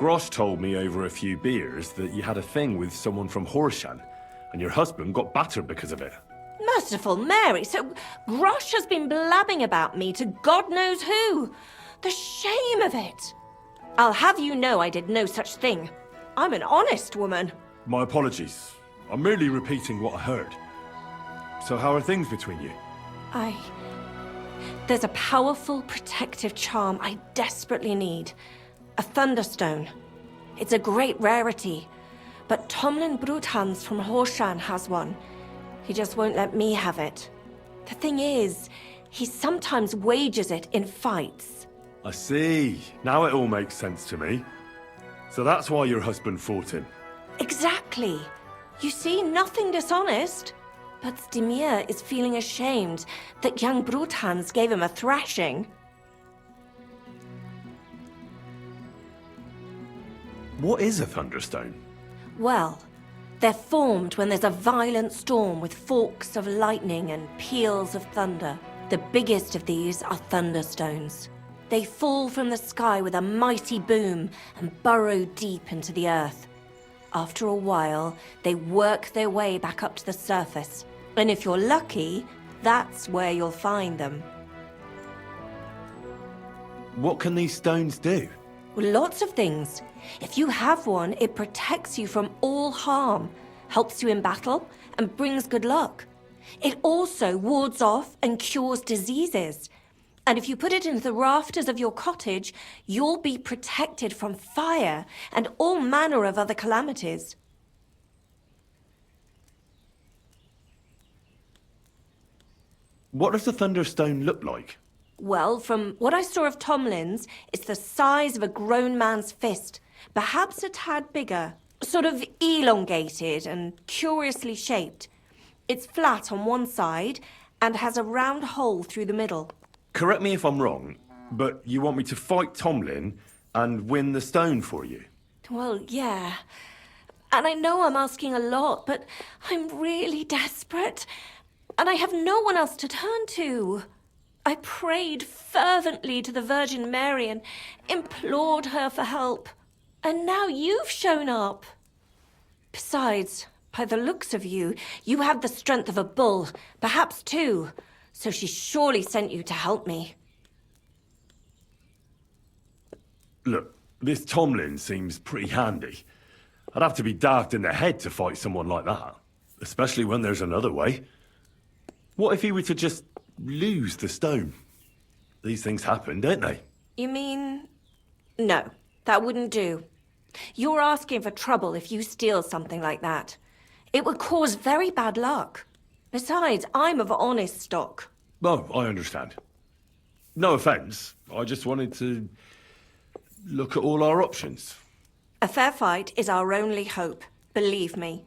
Grosh told me over a few beers that you had a thing with someone from Horshan, and your husband got battered because of it. Merciful Mary, so Grosh has been blabbing about me to God knows who. The shame of it. I'll have you know I did no such thing. I'm an honest woman. My apologies. I'm merely repeating what I heard. So how are things between you? There's a powerful protective charm I desperately need. A Thunderstone. It's a great rarity, but Tomlin Bruthans from Horshan has one. He just won't let me have it. The thing is, he sometimes wages it in fights. I see. Now it all makes sense to me. So that's why your husband fought him. Exactly. You see, nothing dishonest. But Stimir is feeling ashamed that young Bruthans gave him a thrashing. What is a Thunderstone? Well, they're formed when there's a violent storm with forks of lightning and peals of thunder. The biggest of these are Thunderstones. They fall from the sky with a mighty boom and burrow deep into the earth. After a while, they work their way back up to the surface. And if you're lucky, that's where you'll find them. What can these stones do? Well, lots of things. If you have one, it protects you from all harm, helps you in battle, and brings good luck. It also wards off and cures diseases. And if you put it into the rafters of your cottage, you'll be protected from fire and all manner of other calamities. What does the Thunderstone look like? Well, from what I saw of Tomlin's, it's the size of a grown man's fist, perhaps a tad bigger, sort of elongated and curiously shaped. It's flat on one side and has a round hole through the middle. Correct me if I'm wrong, but you want me to fight Tomlin and win the stone for you? Well, yeah. And I know I'm asking a lot, but I'm really desperate. And I have no one else to turn to. I prayed fervently to the Virgin Mary and implored her for help. And now you've shown up. Besides, by the looks of you, you have the strength of a bull, perhaps two. So she surely sent you to help me. Look, this Tomlin seems pretty handy. I'd have to be daft in the head to fight someone like that. Especially when there's another way. What if he were to just lose the stone? These things happen, don't they? You mean... No, that wouldn't do. You're asking for trouble if you steal something like that. It would cause very bad luck. Besides, I'm of honest stock. Oh, I understand. No offence, I just wanted to look at all our options. A fair fight is our only hope, believe me.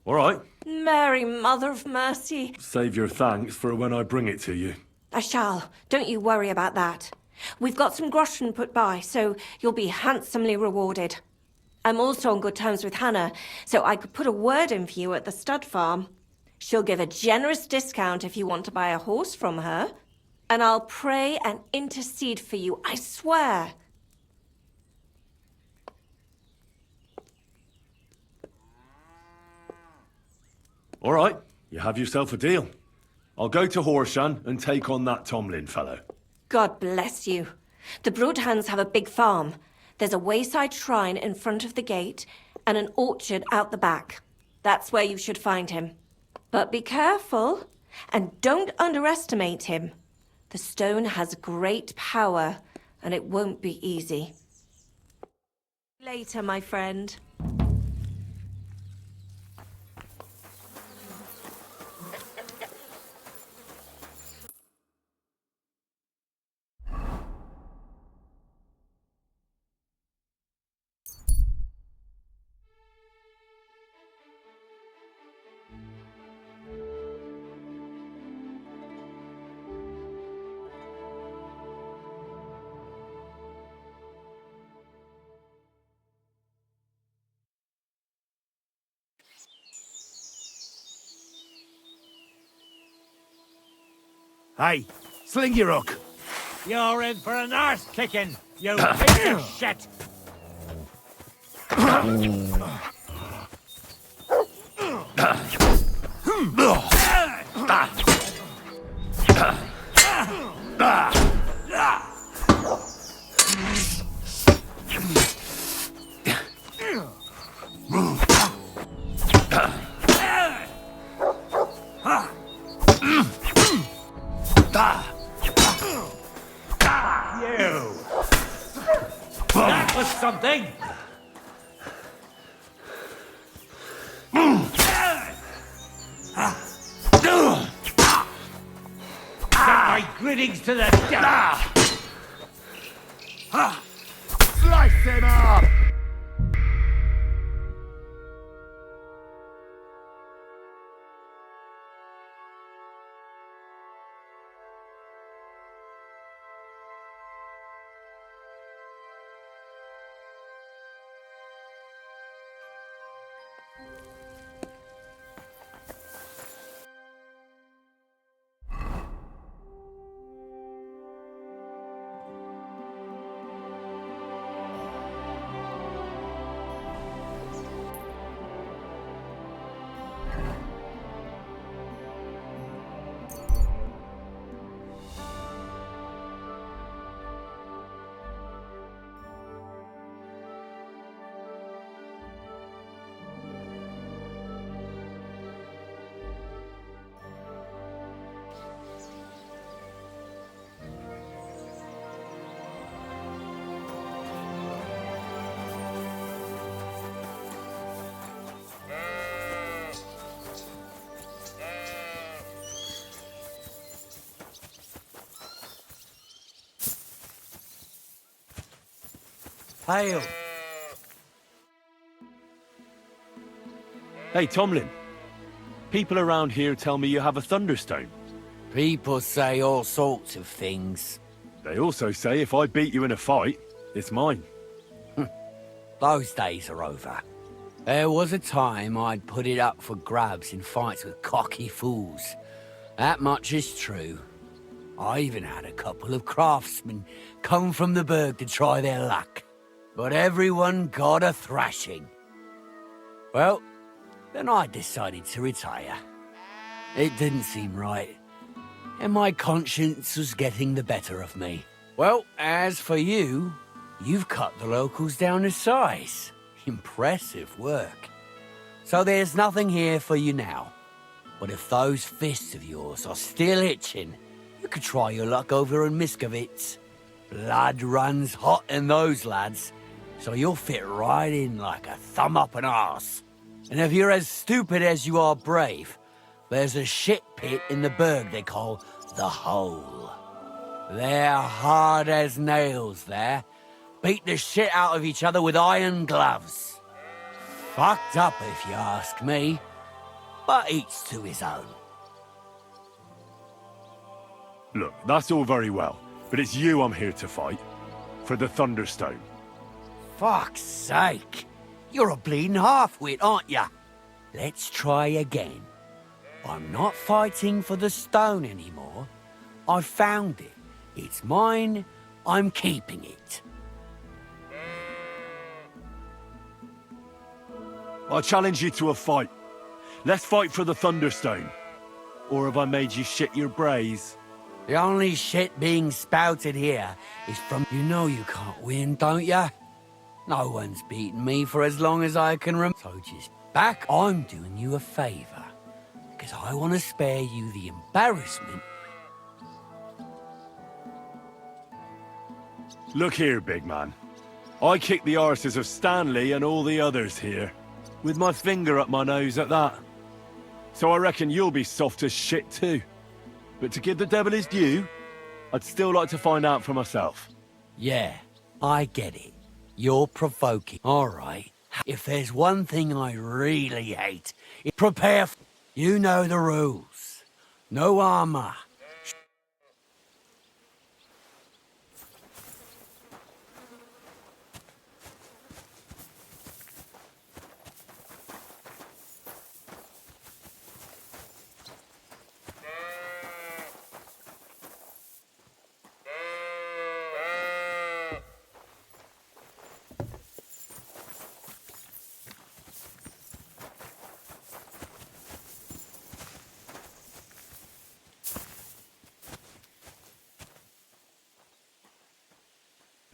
All right. Mary, Mother of Mercy. Save your thanks for when I bring it to you. I shall. Don't you worry about that. We've got some groschen put by, so you'll be handsomely rewarded. I'm also on good terms with Hannah, so I could put a word in for you at the stud farm. She'll give a generous discount if you want to buy a horse from her. And I'll pray and intercede for you, I swear. All right, you have yourself a deal. I'll go to Horshan and take on that Tomlin fellow. God bless you. The Broadhands have a big farm. There's a wayside shrine in front of the gate and an orchard out the back. That's where you should find him. But be careful and don't underestimate him. The stone has great power and it won't be easy. Later, my friend. Hey, sling your hook. You're in for an arse kicking, you piece of shit! That was something! Send my greetings to the devil! Slice him up! Hail! Hey, Tomlin. People around here tell me you have a thunderstone. People say all sorts of things. They also say if I beat you in a fight, it's mine. Those days are over. There was a time I'd put it up for grabs in fights with cocky fools. That much is true. I even had a couple of craftsmen come from the burg to try their luck. But everyone got a thrashing. Well, then I decided to retire. It didn't seem right, and my conscience was getting the better of me. Well, as for you, you've cut the locals down to size. Impressive work. So there's nothing here for you now. But if those fists of yours are still itching, you could try your luck over in Miskovitz. Blood runs hot in those lads, so you'll fit right in like a thumb up an arse. And if you're as stupid as you are brave, there's a shit pit in the burg they call the Hole. They're hard as nails there. Beat the shit out of each other with iron gloves. Fucked up if you ask me, but each to his own. Look, that's all very well, but it's you I'm here to fight. For the Thunderstone. Fuck's sake. You're a bleeding half-wit, aren't ya? Let's try again. I'm not fighting for the stone anymore. I found it. It's mine. I'm keeping it. I challenge you to a fight. Let's fight for the Thunderstone. Or have I made you shit your brays? The only shit being spouted here is from... You know you can't win, don't ya? No one's beaten me for as long as I can remember. So just back, I'm doing you a favour. Because I want to spare you the embarrassment. Look here, big man. I kicked the arses of Stanley and all the others here. With my finger up my nose at that. So I reckon you'll be soft as shit too. But to give the devil his due, I'd still like to find out for myself. Yeah, I get it. You're provoking. All right. If there's one thing I really hate, prepare. You know the rules. No armor.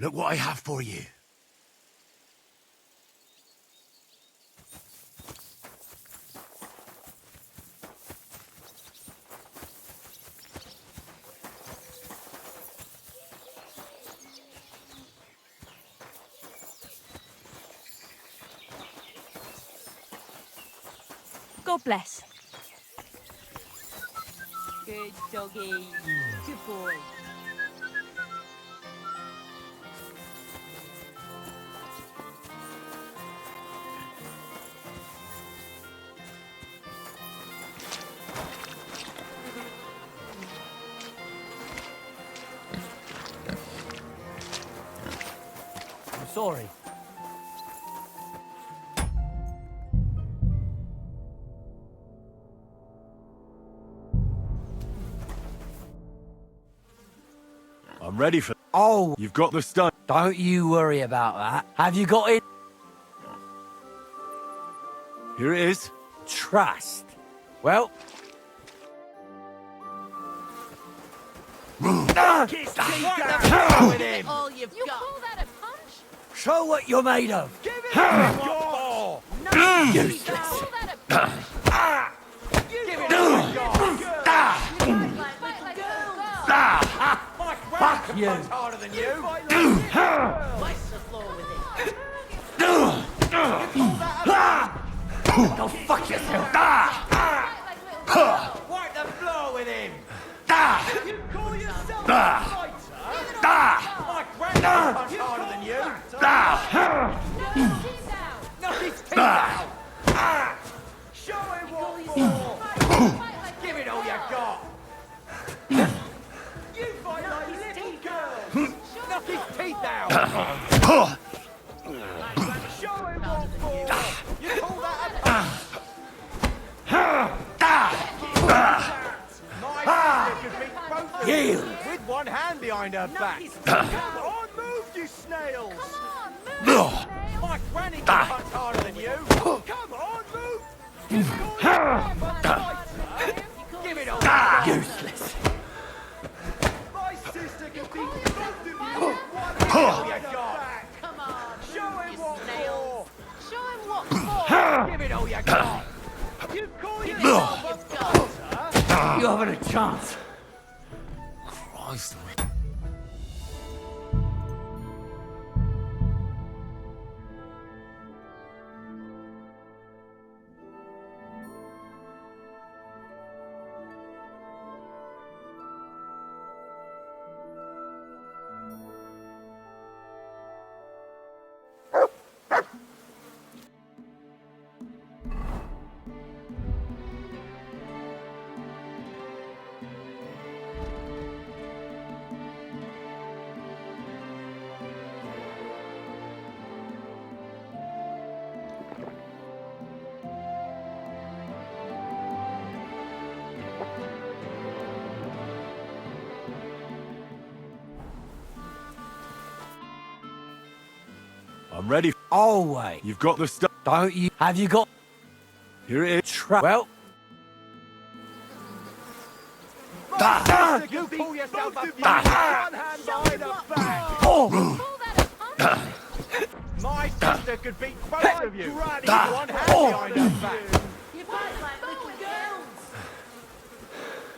Look what I have for you. God bless. Good doggy. Good boy. I'm sorry. I'm ready for... Oh, You've got the stunt. don't you worry about that. Have you got it? Here it is. Trust. Well... Kiss down with him. All you've got. Call that a punch? Show what you're made of. Give it what for. Useless. Call that a punch? Give it what you got. Fuck you. Much harder than you. Wipe the floor with it. Go fuck yourself. Wipe the floor with him. You call yourself a fighter? My granddad's much harder than you. Knock his teeth out. Show him what for. Give it all you got. You fight like little girls. Knock his teeth out. Show him what for. You call that a punch? My sister could beat both of you with one hand behind her back. Come on, move, you snails. My granny can punch harder than you. Come on, move. You call yourself a fighter? Give it all you got. Useless. My sister can beat both of you with one hand you got. Come on. Show him you what snails. for. Show him what for. Give it all you got. You call All yourself a you've got. fighter? You haven't a chance. Christ. I'm ready. Always. You've got the stunt. Don't you? Have you got... Here it is. Well... You call yourself a fighter? One hand behind her back. Call that a punch? My sister could beat both of you. With one hand behind her back. You fight like little girls.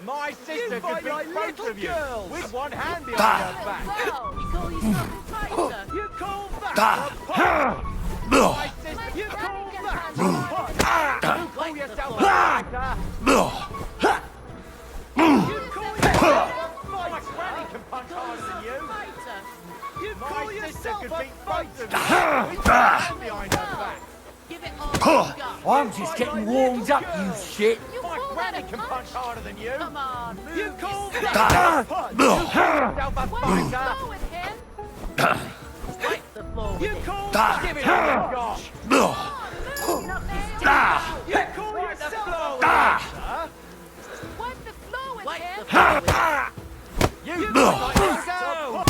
My sister could beat both of you. With one hand behind her back. Well, you call yourself a fighter. You call that a punch? My sister, you call that a punch? You call yourself a fighter? You call yourself a fighter? My granny can punch harder than you. Fighter. You call yourself could beat both of you. With one hand behind her back. Give it all you've got. I'm just getting warmed up, you shit. You My call granny that a can punch? punch harder than you. Come on, move. You call you that snail. a punch? You call yourself a Wipe the fighter? floor with him. Wipe the floor with You him. call that? Give it all you got. Move, not there. You call yourself a fighter? Wipe the floor with Wipe him. the floor with him. You fight like a girl.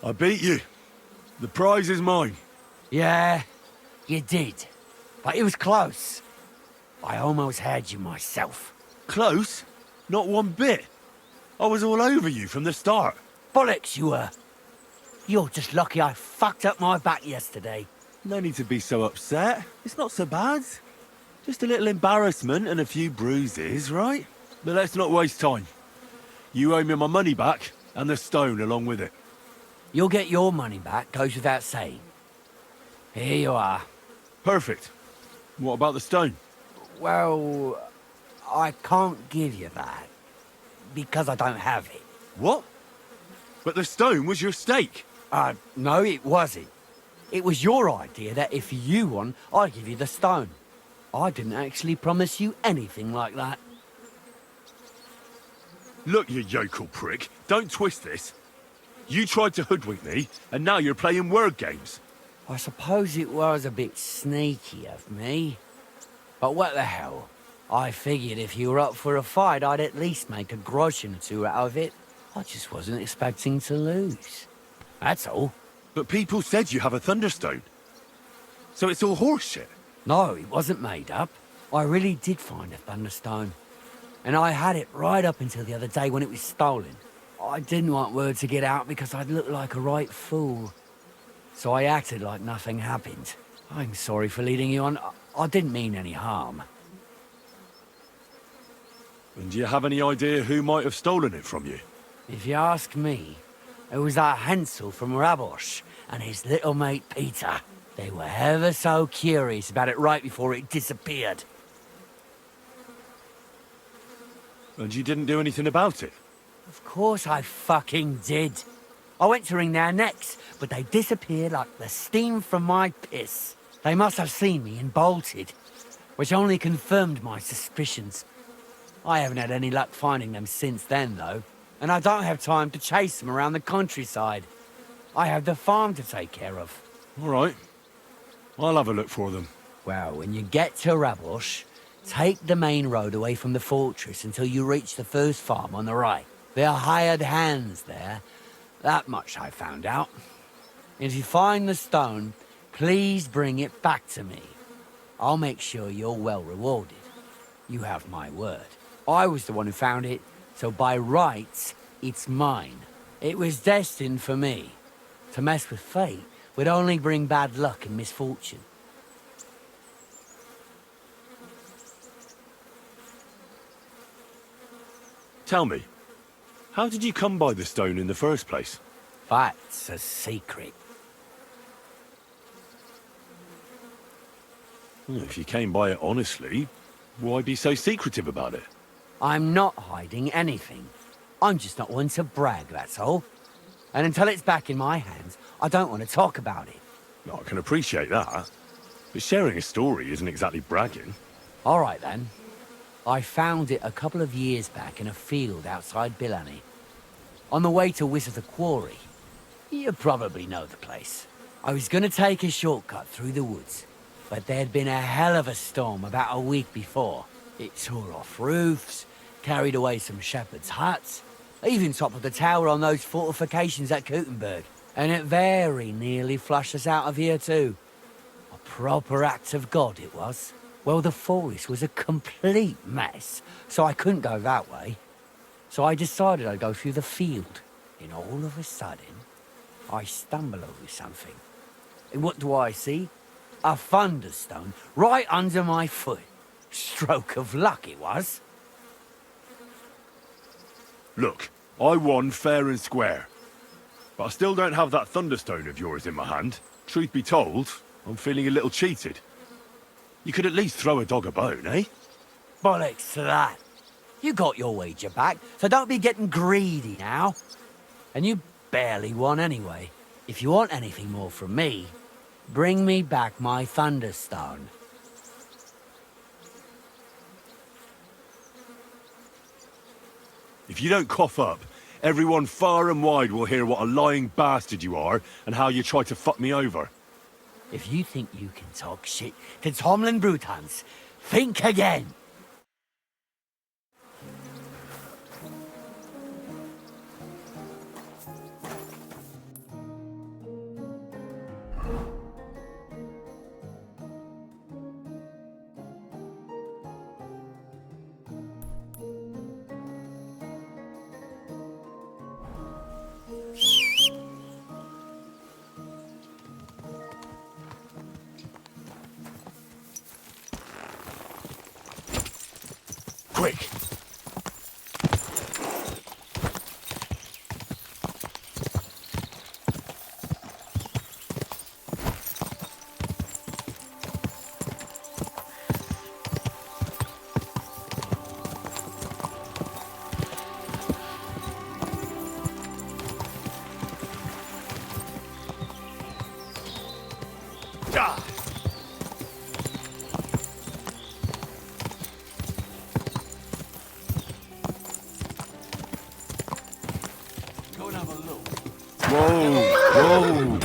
I beat you. The prize is mine. Yeah, you did. But it was close. I almost had you myself. Close? Not one bit. I was all over you from the start. Bollocks, you were. You're just lucky I fucked up my back yesterday. No need to be so upset. It's not so bad. Just a little embarrassment and a few bruises, right? But let's not waste time. You owe me my money back, and the stone along with it. You'll get your money back, goes without saying. Here you are. Perfect. What about the stone? Well, I can't give you that. Because I don't have it. What? But the stone was your stake. No, it wasn't. It was your idea that if you won, I'd give you the stone. I didn't actually promise you anything like that. Look, you yokel prick. Don't twist this. You tried to hoodwink me, and now you're playing word games. I suppose it was a bit sneaky of me. But what the hell? I figured if you were up for a fight, I'd at least make a groschen or two out of it. I just wasn't expecting to lose. That's all. But people said you have a thunderstone. So it's all horseshit. No, it wasn't made up. I really did find a thunderstone. And I had it right up until the other day when it was stolen. I didn't want word to get out because I'd look like a right fool. So I acted like nothing happened. I'm sorry for leading you on. I didn't mean any harm. And do you have any idea who might have stolen it from you? If you ask me, it was that Hansel from Rabosh and his little mate Peter. They were ever so curious about it right before it disappeared. And you didn't do anything about it? Of course I fucking did. I went to wring their necks, but they disappeared like the steam from my piss. They must have seen me and bolted, which only confirmed my suspicions. I haven't had any luck finding them since then, though, and I don't have time to chase them around the countryside. I have the farm to take care of. All right. I'll have a look for them. Well, when you get to Rabosh, take the main road away from the fortress until you reach the first farm on the right. There are hired hands there. That much I found out. If you find the stone, please bring it back to me. I'll make sure you're well rewarded. You have my word. I was the one who found it, so by rights, it's mine. It was destined for me. To mess with fate would only bring bad luck and misfortune. Tell me, how did you come by the stone in the first place? That's a secret. Well, if you came by it honestly, why be so secretive about it? I'm not hiding anything. I'm just not one to brag, that's all. And until it's back in my hands, I don't want to talk about it. I can appreciate that. But sharing a story isn't exactly bragging. All right, then. I found it a couple of years back in a field outside Billany. On the way to visit the quarry. You probably know the place. I was going to take a shortcut through the woods, but there'd been a hell of a storm about a week before. It tore off roofs, carried away some shepherds' huts, even toppled the tower on those fortifications at Gutenberg. And it very nearly flushed us out of here too. A proper act of God it was. Well, the forest was a complete mess, so I couldn't go that way. So I decided I'd go through the field. And all of a sudden, I stumble over something. And what do I see? A thunderstone right under my foot. Stroke of luck it was. Look, I won fair and square. But I still don't have that thunderstone of yours in my hand. Truth be told, I'm feeling a little cheated. You could at least throw a dog a bone, eh? Bollocks to that. You got your wager back, so don't be getting greedy now. And you barely won anyway. If you want anything more from me, bring me back my thunderstone. If you don't cough up, everyone far and wide will hear what a lying bastard you are and how you tried to fuck me over. If you think you can talk shit to Tomlin Brutans, think again. Ah. Go and have a look. Whoa, whoa.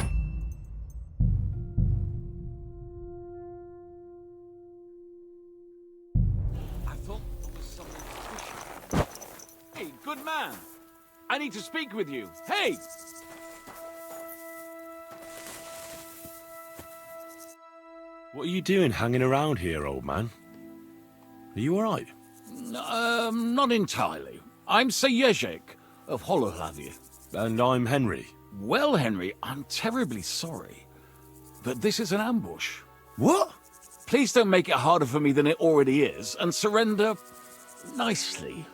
I thought there was something fishy. Hey, good man. I need to speak with you. Hey! What are you doing hanging around here, old man? Are you alright? Not entirely. I'm Sejezek of Holohlavi. And I'm Henry. Well, Henry, I'm terribly sorry, but this is an ambush. What? Please don't make it harder for me than it already is, and surrender nicely.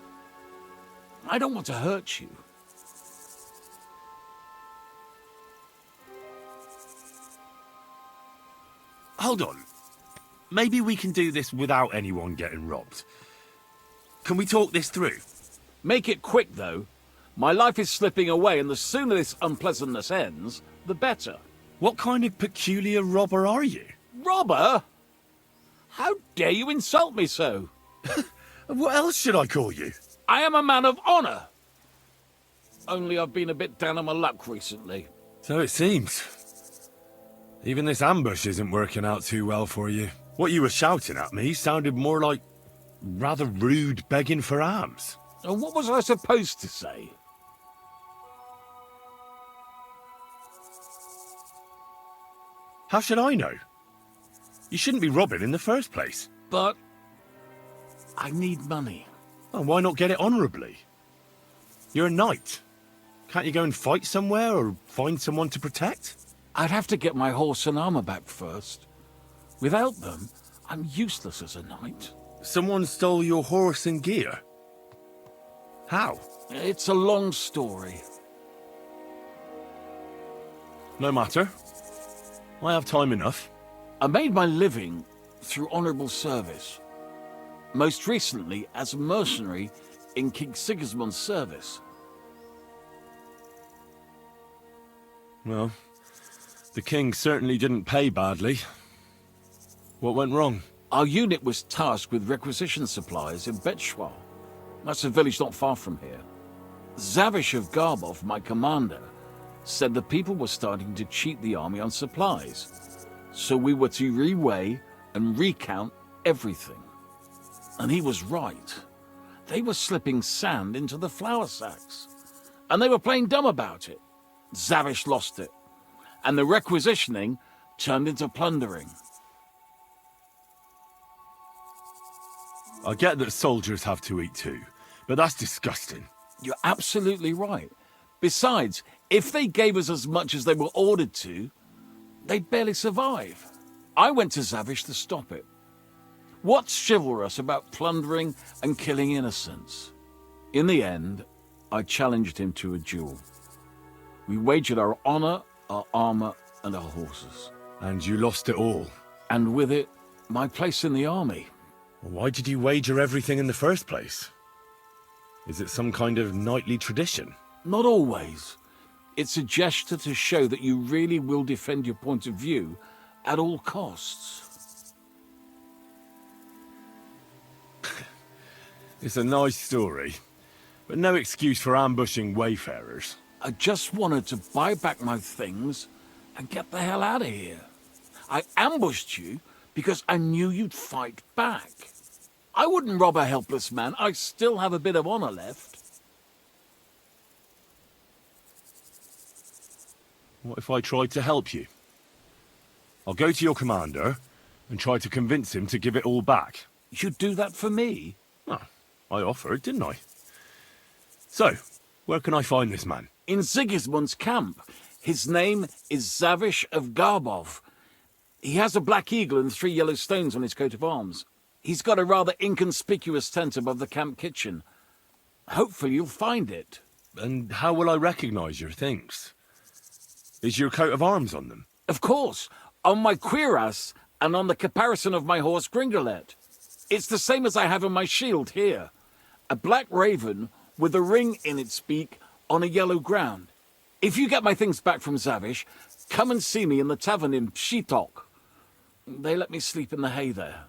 I don't want to hurt you. Hold on. Maybe we can do this without anyone getting robbed. Can we talk this through? Make it quick, though. My life is slipping away, and the sooner this unpleasantness ends, the better. What kind of peculiar robber are you? Robber? How dare you insult me so? What else should I call you? I am a man of honor. Only I've been a bit down on my luck recently. So it seems. Even this ambush isn't working out too well for you. What you were shouting at me sounded more like rather rude begging for alms. And what was I supposed to say? How should I know? You shouldn't be robbing in the first place. But I need money. And why not get it honourably? You're a knight. Can't you go and fight somewhere or find someone to protect? I'd have to get my horse and armor back first. Without them, I'm useless as a knight. Someone stole your horse and gear. How? It's a long story. No matter. I have time enough. I made my living through honorable service. Most recently as a mercenary in King Sigismund's service. Well, the king certainly didn't pay badly. What went wrong? Our unit was tasked with requisition supplies in Betshwar. That's a village not far from here. Zavish of Garbov, my commander, said the people were starting to cheat the army on supplies. So we were to reweigh and recount everything. And he was right. They were slipping sand into the flour sacks. And they were playing dumb about it. Zavish lost it. And the requisitioning turned into plundering. I get that soldiers have to eat too, but that's disgusting. You're absolutely right. Besides, if they gave us as much as they were ordered to, they'd barely survive. I went to Zavish to stop it. What's chivalrous about plundering and killing innocents? In the end, I challenged him to a duel. We wagered our honor, our armor, and our horses. And you lost it all. And with it, my place in the army. Why did you wager everything in the first place? Is it some kind of knightly tradition? Not always. It's a gesture to show that you really will defend your point of view at all costs. It's a nice story, but no excuse for ambushing wayfarers. I just wanted to buy back my things and get the hell out of here. I ambushed you because I knew you'd fight back. I wouldn't rob a helpless man. I still have a bit of honor left. What if I tried to help you? I'll go to your commander and try to convince him to give it all back. You'd do that for me? Oh, I offered, didn't I? So, where can I find this man? In Sigismund's camp. His name is Zavish of Garbov. He has a black eagle and 3 yellow stones on his coat of arms. He's got a rather inconspicuous tent above the camp kitchen. Hopefully you'll find it. And how will I recognize your things? Is your coat of arms on them? Of course, on my cuirass and on the caparison of my horse Gringolet. It's the same as I have on my shield here. A black raven with a ring in its beak on a yellow ground. If you get my things back from Zavish, come and see me in the tavern in Pshitok. They let me sleep in the hay there.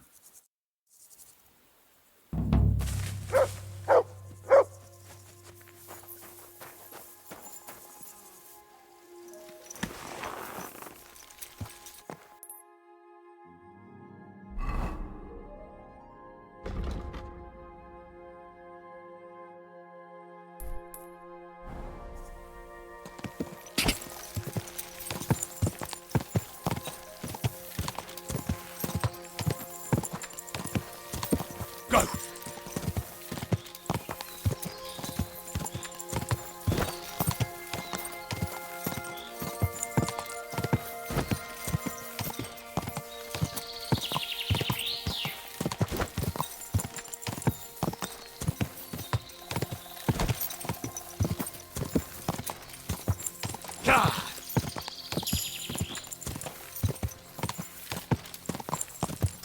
Go!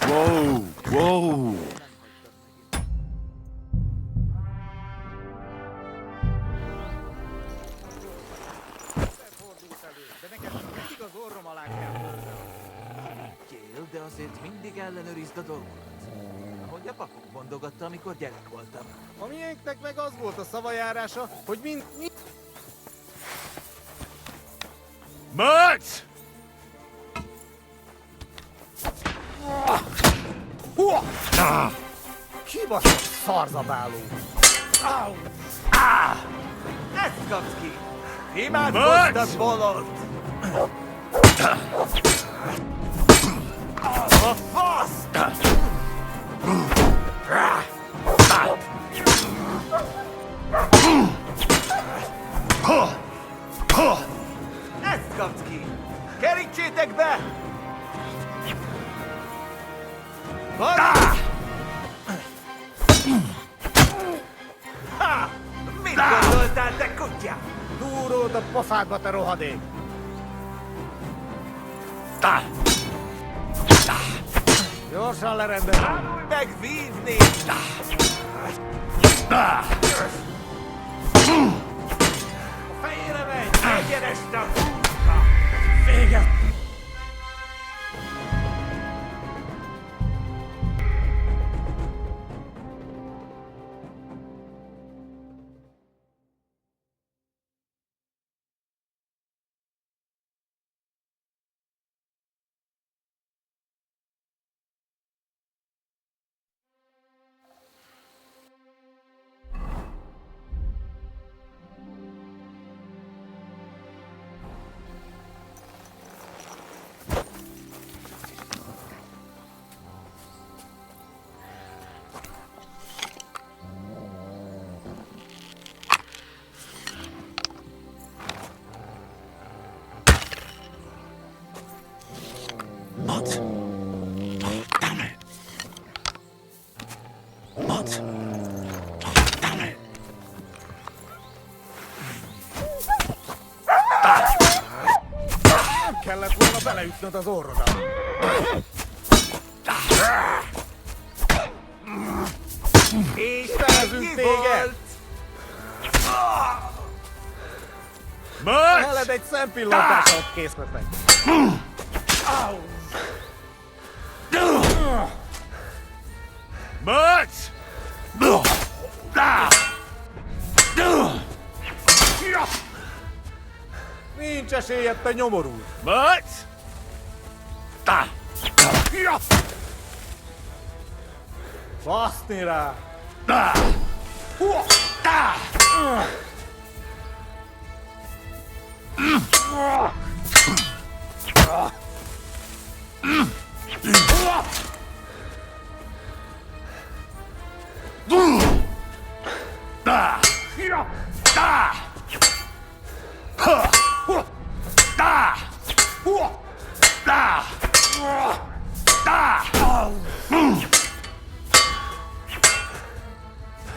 Whoa, whoa. De neked mindig az orrom alá kell törnöm. Kél, de azért mindig ellenőrizd a dolgokat. Ahogy a papuk mondogatta, amikor gyerek voltam. A miénknek meg az volt a szavajárása, hogy Mert! kibaszott szarzabáló. Ezt kapsz ki! Imádkoztat, bolond! A fasz! Ezt kapsz ki! Kerítsétek be! Ha! Mit gondoltál, te kutya? Túród a pofádba, te rohadék! Gyorsan lerendelem! Megvívni! A fejére megy! Egyenest a húzka! Véget! Kellett volna beleütnöd az orrodat. És felezünk téged! Mert! Veled egy szempillantásra ott kész leszek. Mert! Nincs esélyed, te nyomorult! Mert! Baszni rá!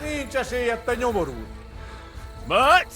Nincs esélyed, te nyomorult! Mert!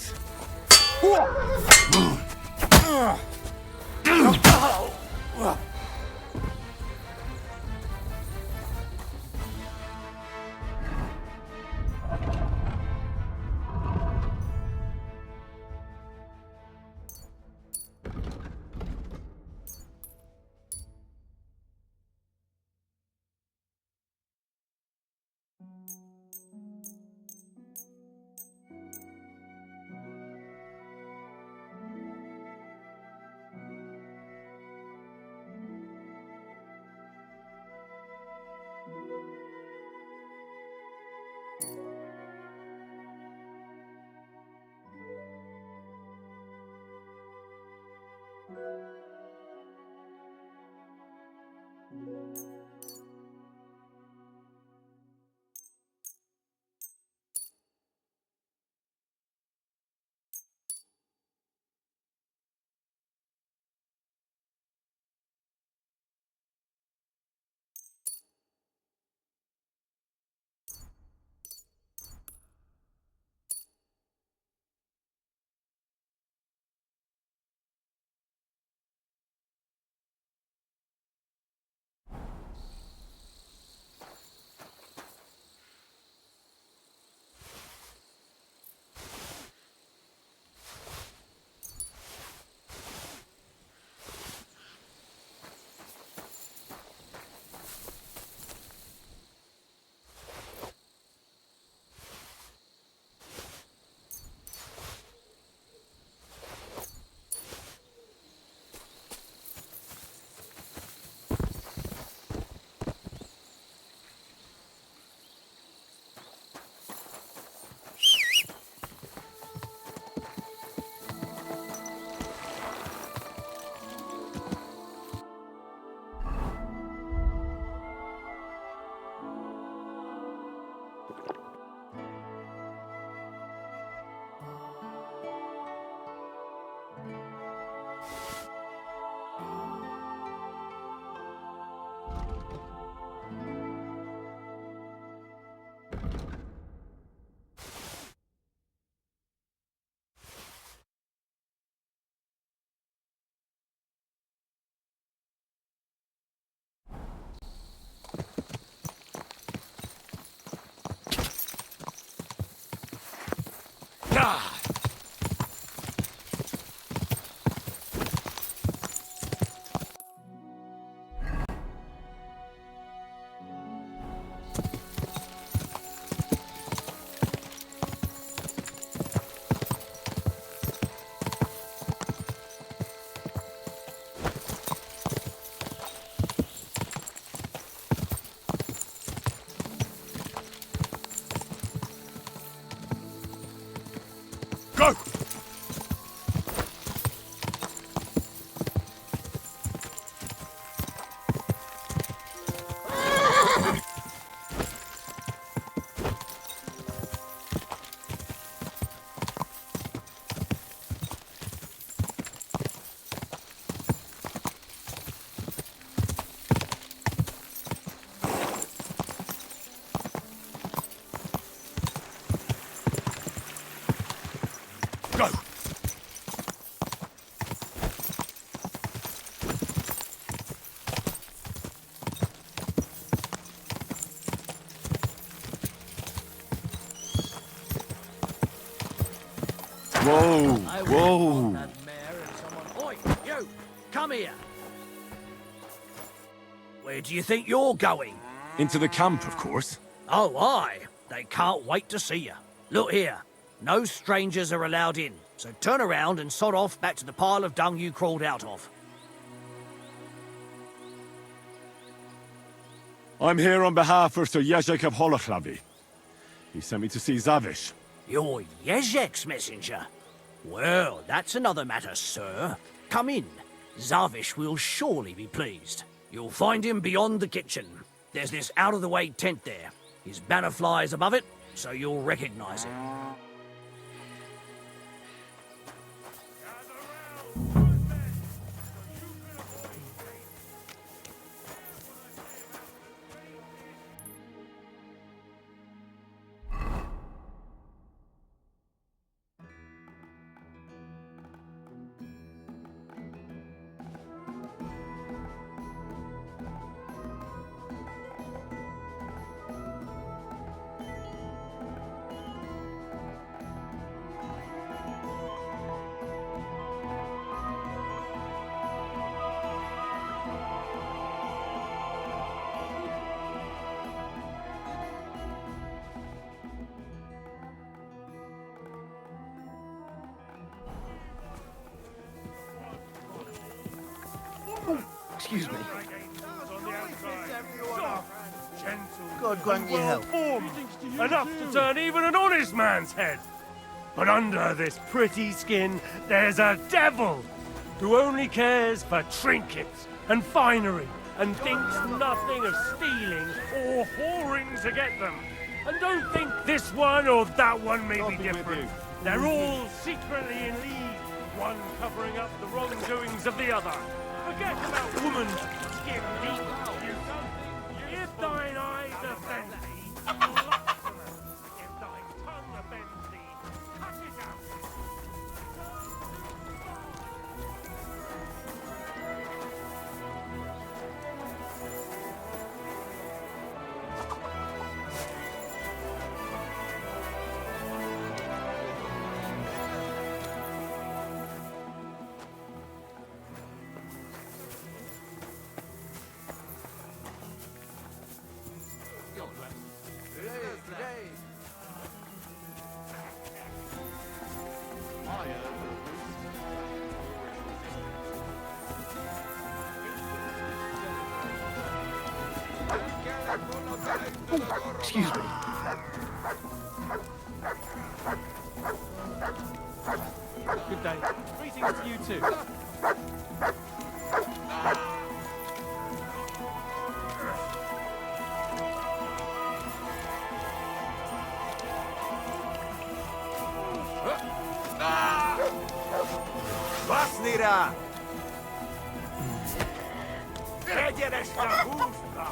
Go! Go! Whoa! Whoa! That mare and someone... Oi, you! Come here! Where do you think you're going? Into the camp, of course. Oh, aye. They can't wait to see you. Look here. No strangers are allowed in, so turn around and sod off back to the pile of dung you crawled out of. I'm here on behalf of Sir Jezek of Holoclavi. He sent me to see Zavish. You're Jezek's messenger? Well, that's another matter, sir. Come in. Zavish will surely be pleased. You'll find him beyond the kitchen. There's this out-of-the-way tent there. His banner flies above it, so you'll recognize it. Excuse me. God grant you help. Enough to turn even an honest man's head. But under this pretty skin, there's a devil. who only cares for trinkets and finery and thinks nothing of stealing or whoring to get them. And don't think this one or that one may be different. They're all secretly in league, one covering up the wrongdoings of the other. Forget about woman, give deep you something. If thine eyes offend thee, lust them. If thine tongue offends thee, cut it out. Excuse me. Good day. Greetings to you too. Basnira! Egyenes a húsra!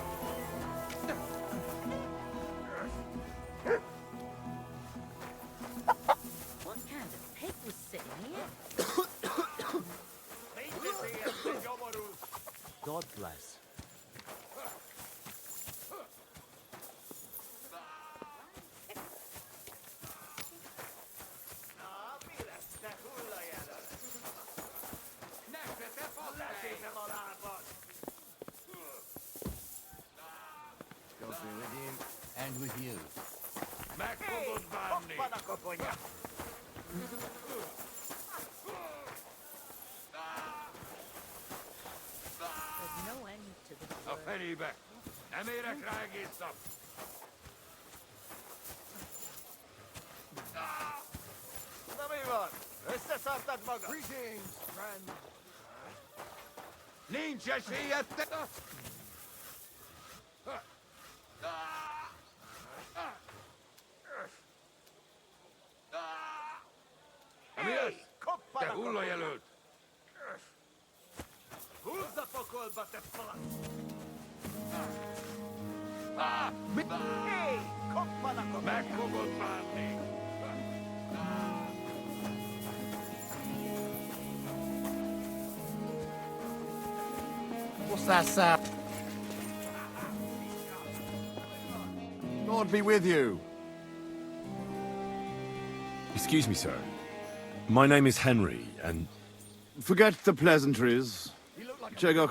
What kind of pig was sitting here? God bless. God be with you. And with you. There's no end to this world. Felébe! Nem érek rá egész nap! Na mi van? Összeszartad magad? Greetings, friend. Nincs esélyed, te... Mi ez? Te hullajelölt! Húzd a pokolba, te falat! Hé! Koppanak a Meg fogod bánni! What's that sound? Lord be with you. Excuse me, sir. My name is Henry, and Forget the pleasantries. Czego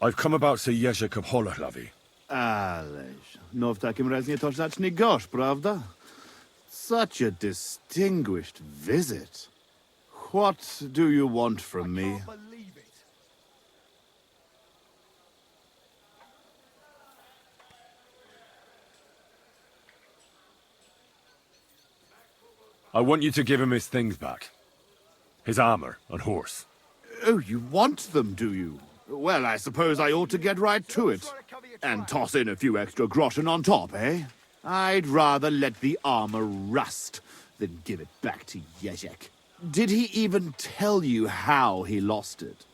I've come about Sir Jerzy Kapolahlavi. Ależ, no w takim razie to zacznij gorzь, prawda? Such a distinguished visit. What do you want from me? believe it. I want you to give him his things back. His armor and horse. Oh, you want them, do you? Well, I suppose I ought to get right to it. And toss in a few extra groschen on top, eh? I'd rather let the armor rust than give it back to Jezek. Did he even tell you how he lost it?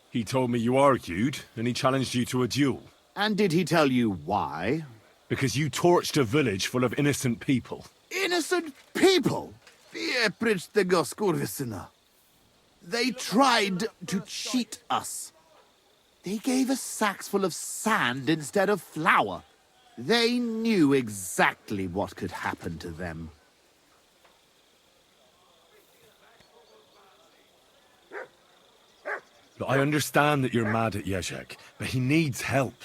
He told me you argued, and he challenged you to a duel. And did he tell you why? Because you torched a village full of innocent people. Innocent people? Piepryć tego skurwysyna. They tried to cheat us. They gave us sacks full of sand instead of flour. They knew exactly what could happen to them. Look, I understand that you're mad at Jezek, but he needs help.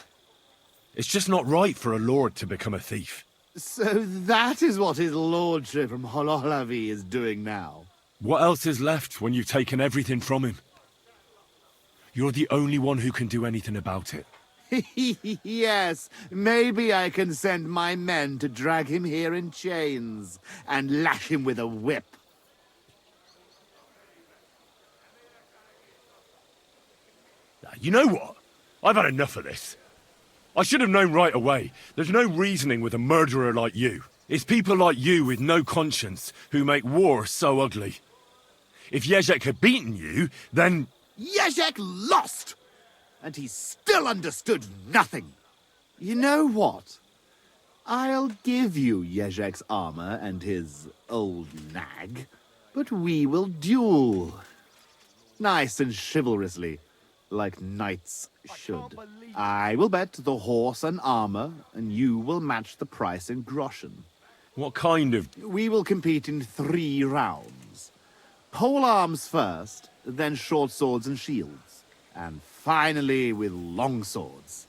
It's just not right for a lord to become a thief. So that is what his lordship from Hololavi is doing now. What else is left when you've taken everything from him? You're the only one who can do anything about it. Yes, maybe I can send my men to drag him here in chains and lash him with a whip. You know what? I've had enough of this. I should have known right away. There's no reasoning with a murderer like you. It's people like you with no conscience who make war so ugly. If Jezek had beaten you, then... Jezek lost! And he still understood nothing. You know what? I'll give you Jezek's armor and his old nag, but we will duel. Nice and chivalrously, like knights should. I will bet the horse and armor, and you will match the price in groschen. What kind of... We will compete in 3 rounds. Pole arms first, then short swords and shields, and finally with long swords.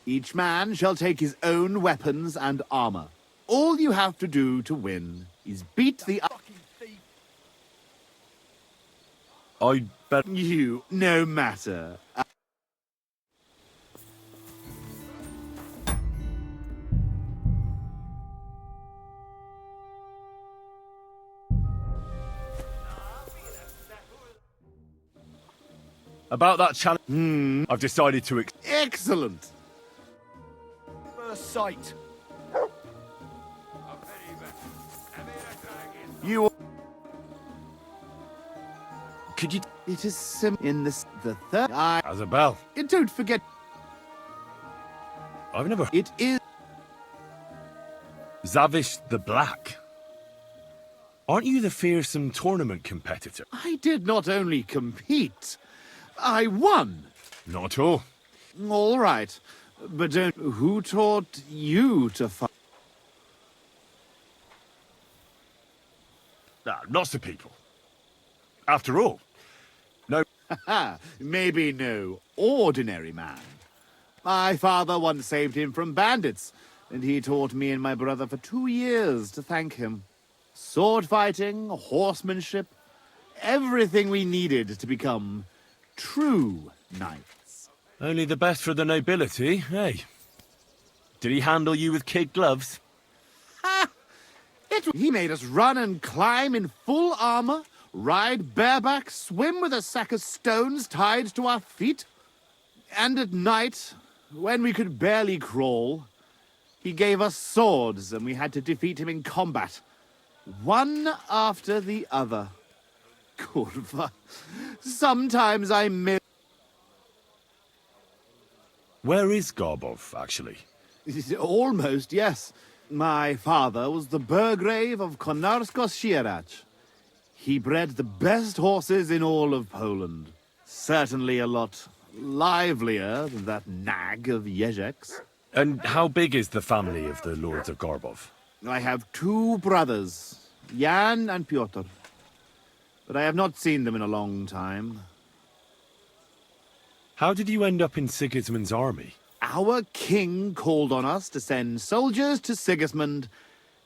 Each man shall take his own weapons and armor. All you have to do to win is beat the... I bet... You, no matter. About that challenge... I've decided to... Excellent. First sight. You... Could you... It is in the third... Isabel, Don't forget, I've never... it is... Zavish the Black. Aren't you the fearsome tournament competitor? I did not only compete, I won. Not at all. All right, but who taught you to fight? Lots of people. After all, no... Maybe no ordinary man. My father once saved him from bandits, and he taught me and my brother for 2 years to thank him. Sword fighting, horsemanship, everything we needed to become true knights. Only the best for the nobility, hey? Did he handle you with kid gloves? He made us run and climb in full armor, ride bareback, swim with a sack of stones tied to our feet. And at night, when we could barely crawl, he gave us swords and we had to defeat him in combat. One after the other. Kurva. Sometimes I miss... Where is Garbov, actually? Almost, yes. My father was the Burgrave of Konarsko-Sierać. He bred the best horses in all of Poland. Certainly a lot livelier than that nag of Jezek's. And how big is the family of the Lords of Garbov? I have 2 brothers, Jan and Pyotr. But I have not seen them in a long time. How did you end up in Sigismund's army? Our king called on us to send soldiers to Sigismund,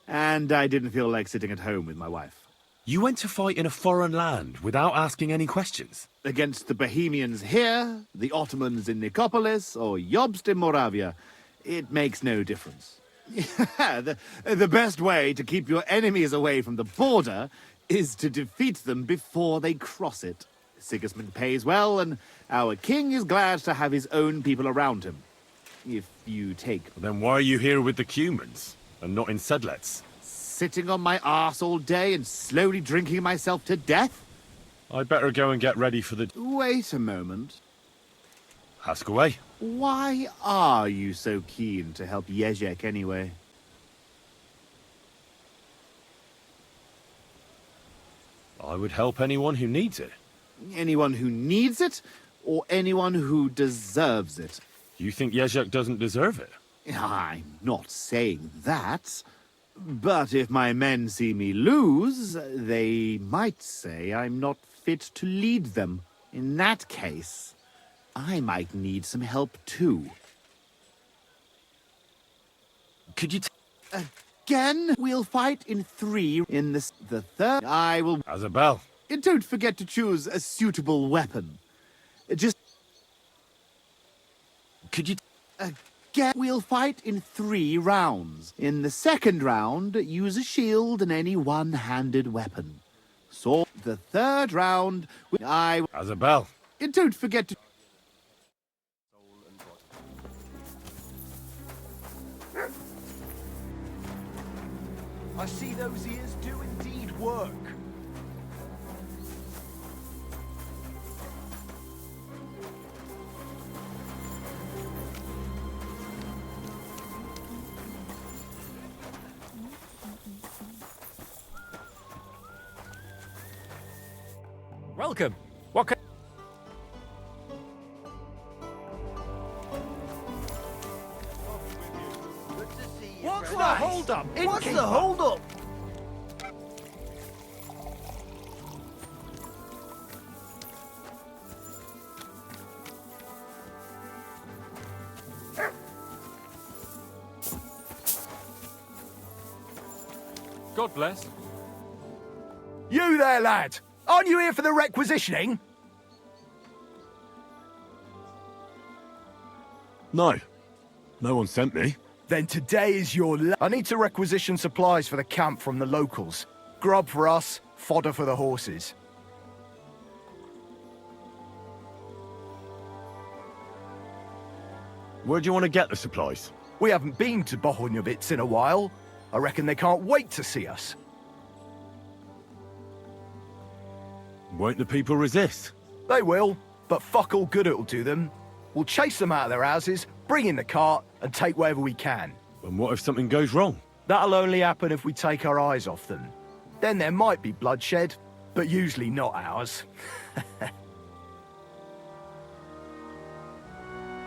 and I didn't feel like sitting at home with my wife. You went to fight in a foreign land without asking any questions? Against the Bohemians here, the Ottomans in Nicopolis, or Jobst in Moravia, it makes no difference. The best way to keep your enemies away from the border is to defeat them before they cross it. Sigismund pays well, and our king is glad to have his own people around him. If you take... Then why are you here with the Cumans, and not in Sedlets? Sitting on my arse all day and slowly drinking myself to death? I'd better go and get ready for the... Wait a moment. Ask away. Why are you so keen to help Jezek anyway? I would help anyone who needs it. Anyone who needs it, or anyone who deserves it? You think Jezek doesn't deserve it? I'm not saying that. But if my men see me lose, they might say I'm not fit to lead them. In that case, I might need some help too. Could you... Again, we'll fight in 3. In the third, I will... Isabel. Don't forget to choose a suitable weapon. Just... Could you... Again, we'll fight in 3 rounds. In the second round, use a shield and any one-handed weapon. So, the third round, How's a bell? And don't forget to... I see those ears do indeed work. Welcome. What can... What's the hold-up? What's the hold-up? God bless. You there, lad! Aren't you here for the requisitioning? No. No one sent me. Then today is your I need to requisition supplies for the camp from the locals. Grub for us, fodder for the horses. Where do you want to get the supplies? We haven't been to Bohunjovitz in a while. I reckon they can't wait to see us. Won't the people resist? They will, but fuck all good it'll do them. We'll chase them out of their houses, bring in the cart, and take whatever we can. And what if something goes wrong? That'll only happen if we take our eyes off them. Then there might be bloodshed, but usually not ours.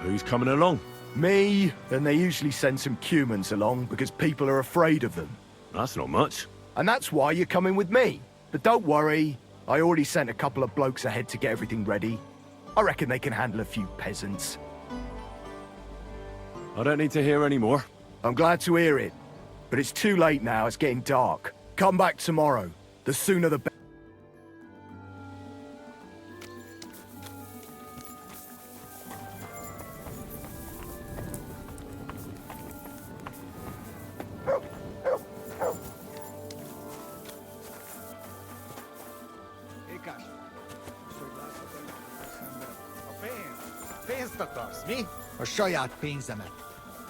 Who's coming along? Me, and they usually send some humans along because people are afraid of them. That's not much. And that's why you're coming with me. But don't worry, I already sent a couple of blokes ahead to get everything ready. I reckon they can handle a few peasants. I don't need to hear any more. I'm glad to hear it. But it's too late now, it's getting dark. Come back tomorrow. The sooner the better. Pénzt akarsz, mi? A saját pénzemet.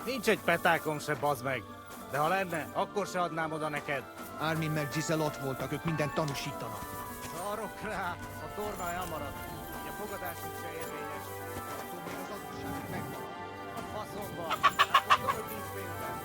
Nincs egy petákom se, bazd meg. De ha lenne, akkor se adnám oda neked. Armin meg Giselle ott voltak, ők mindent tanúsítanak. Szarok rá, a torna elmarad. Ugye fogadásunk se érvényes. Attól még az adósságok megvan. A faszomba. Hát mondom, hogy nincs pénzben.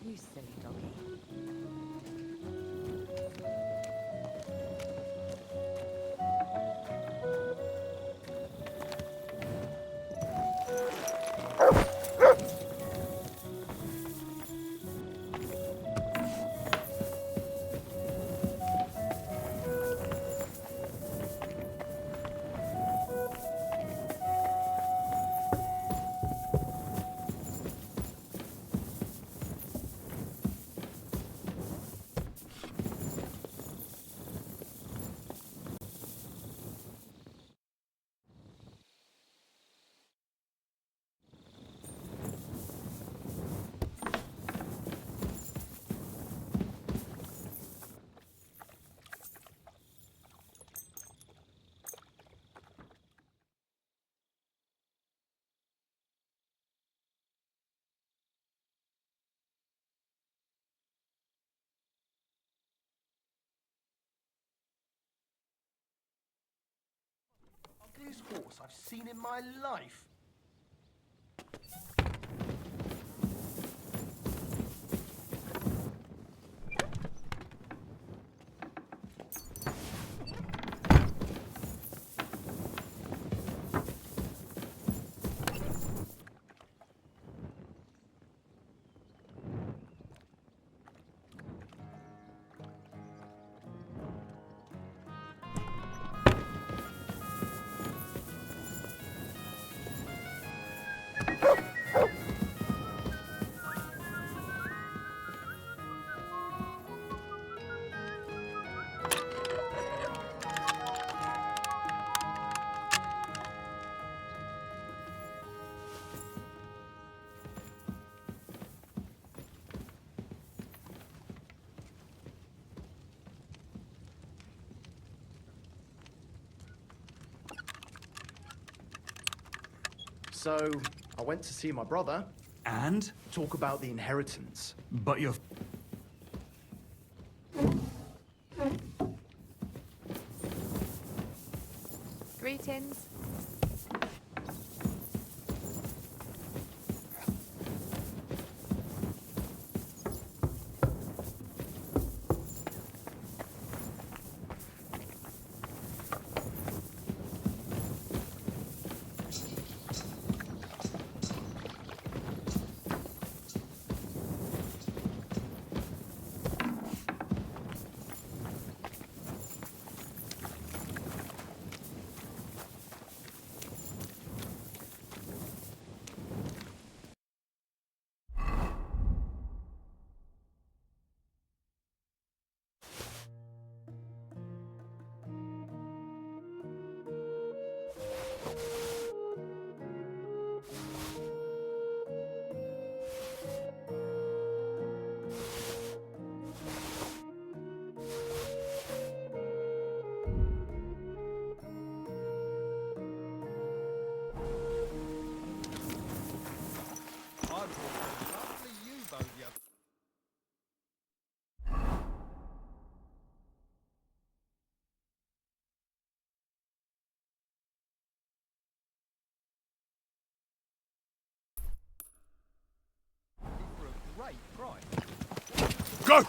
You silly doggy. smoothest horse I've seen in my life. So, I went to see my brother. And? Talk about the inheritance. But you're... Greetings. Great price. Go!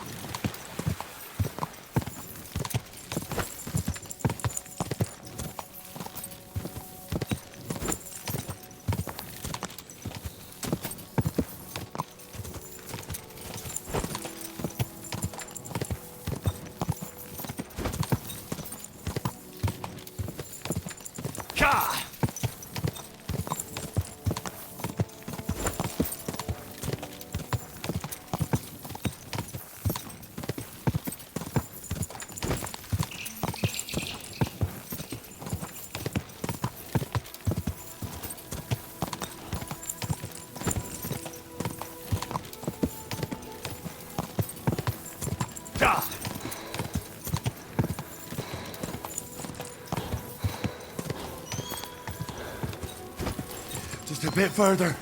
Just a bit further.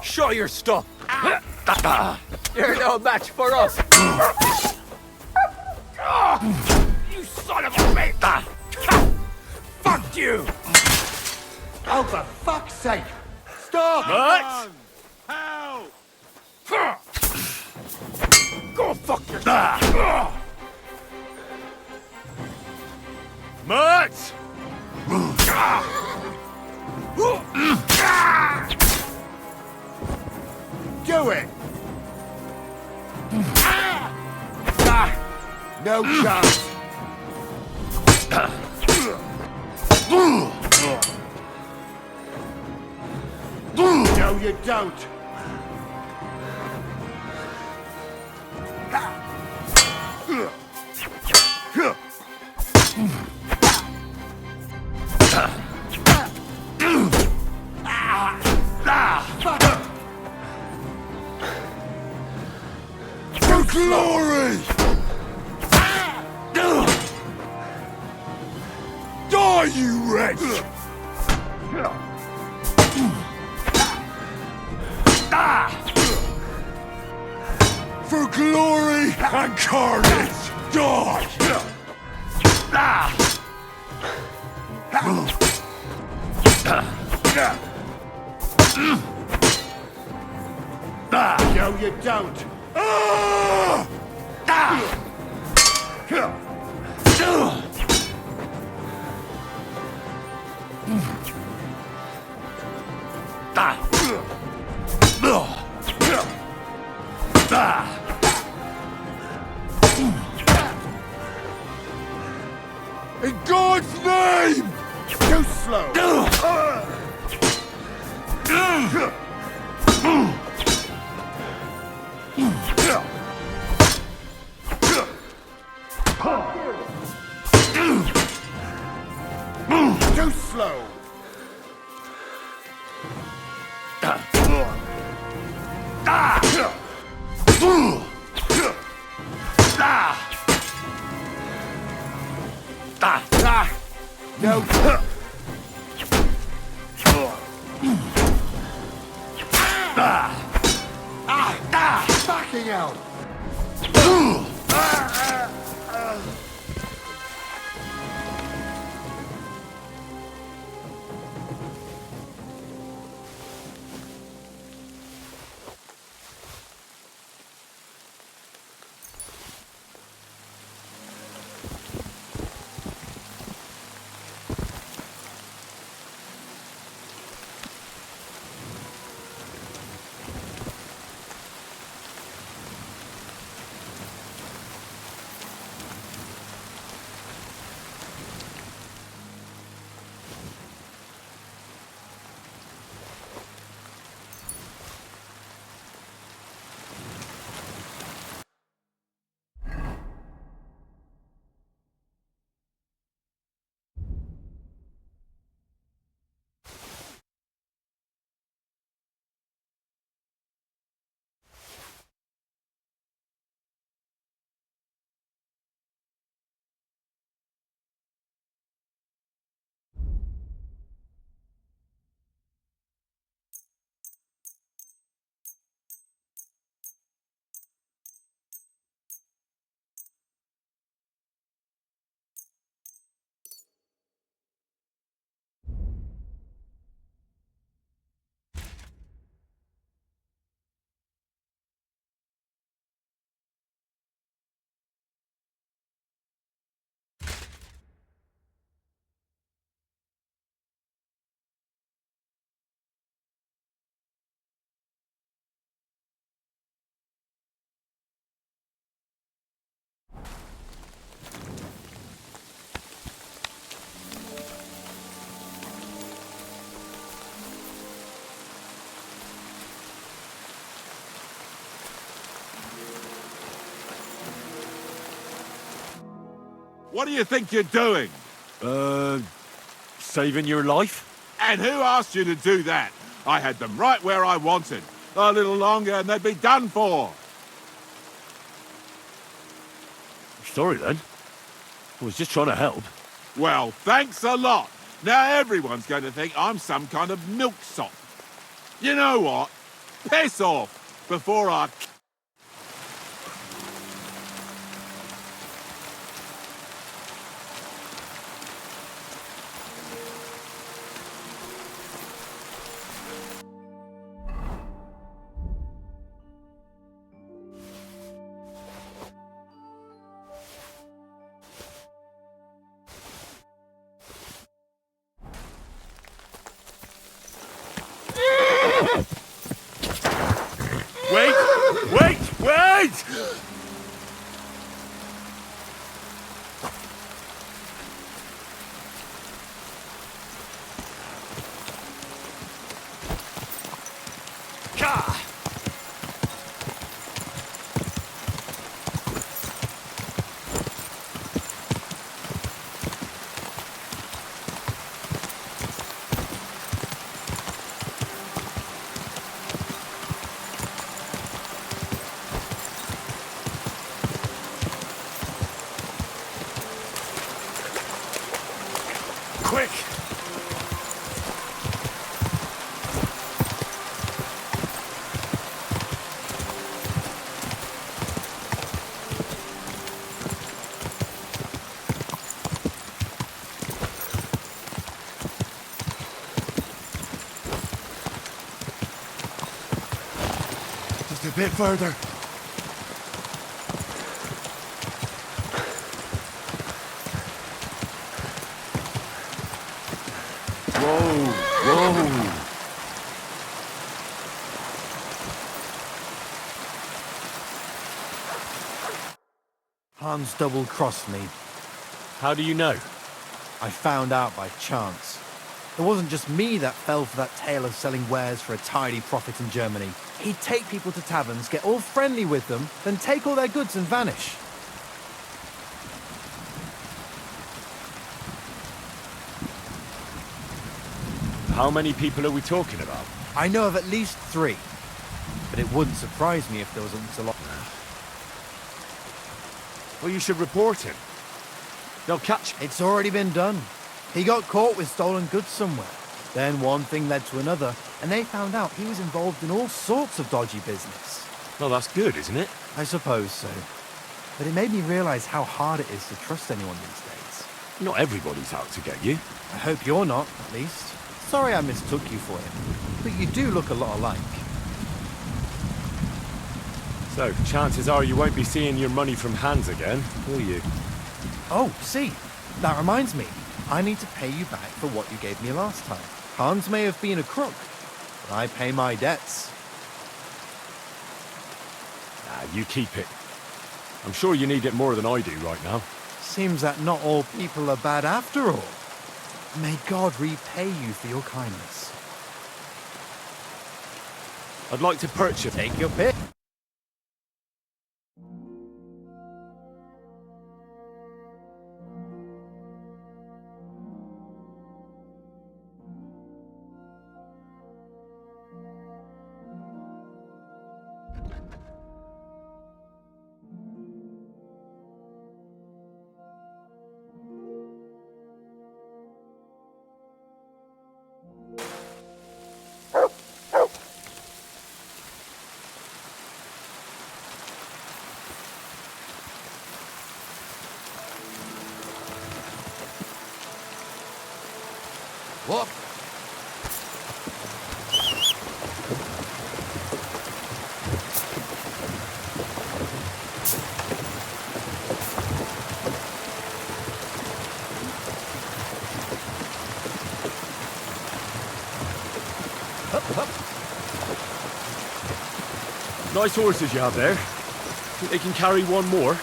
Show your stuff. You're no match for us. You son of a bitch! Fuck you! Oh, for fuck's sake! Stop! What? Help! Go fuck yourself! Mutt! Do it! No chance! No, you don't! glory! Die, you wretch! For glory and carnage, die! No, you don't. In God's name! Too slow! Too slow! No. Backing out. What do you think you're doing? Saving your life? And who asked you to do that? I had them right where I wanted. A little longer and they'd be done for. Sorry then. I was just trying to help. Well, thanks a lot. Now everyone's going to think I'm some kind of milksop. You know what? Piss off before I... Wait! A bit further. Whoa, whoa. Hans double-crossed me. How do you know? I found out by chance. It wasn't just me that fell for that tale of selling wares for a tidy profit in Germany. He'd take people to taverns, get all friendly with them, then take all their goods and vanish. How many people are we talking about? I know of at least 3. But it wouldn't surprise me if there wasn't a lot. Well, you should report him. They'll catch him. It's already been done. He got caught with stolen goods somewhere. Then one thing led to another, and they found out he was involved in all sorts of dodgy business. Well, that's good, isn't it? I suppose so. But it made me realize how hard it is to trust anyone these days. Not everybody's out to get you. I hope you're not, at least. Sorry I mistook you for him. But you do look a lot alike. So, chances are you won't be seeing your money from Hans again, will you? Oh, see, that reminds me. I need to pay you back for what you gave me last time. Hans may have been a crook, but I pay my debts. Nah, you keep it. I'm sure you need it more than I do right now. Seems that not all people are bad after all. May God repay you for your kindness. I'd like to purchase... Take your pick. What? Nice horses you have there. Think they can carry one more?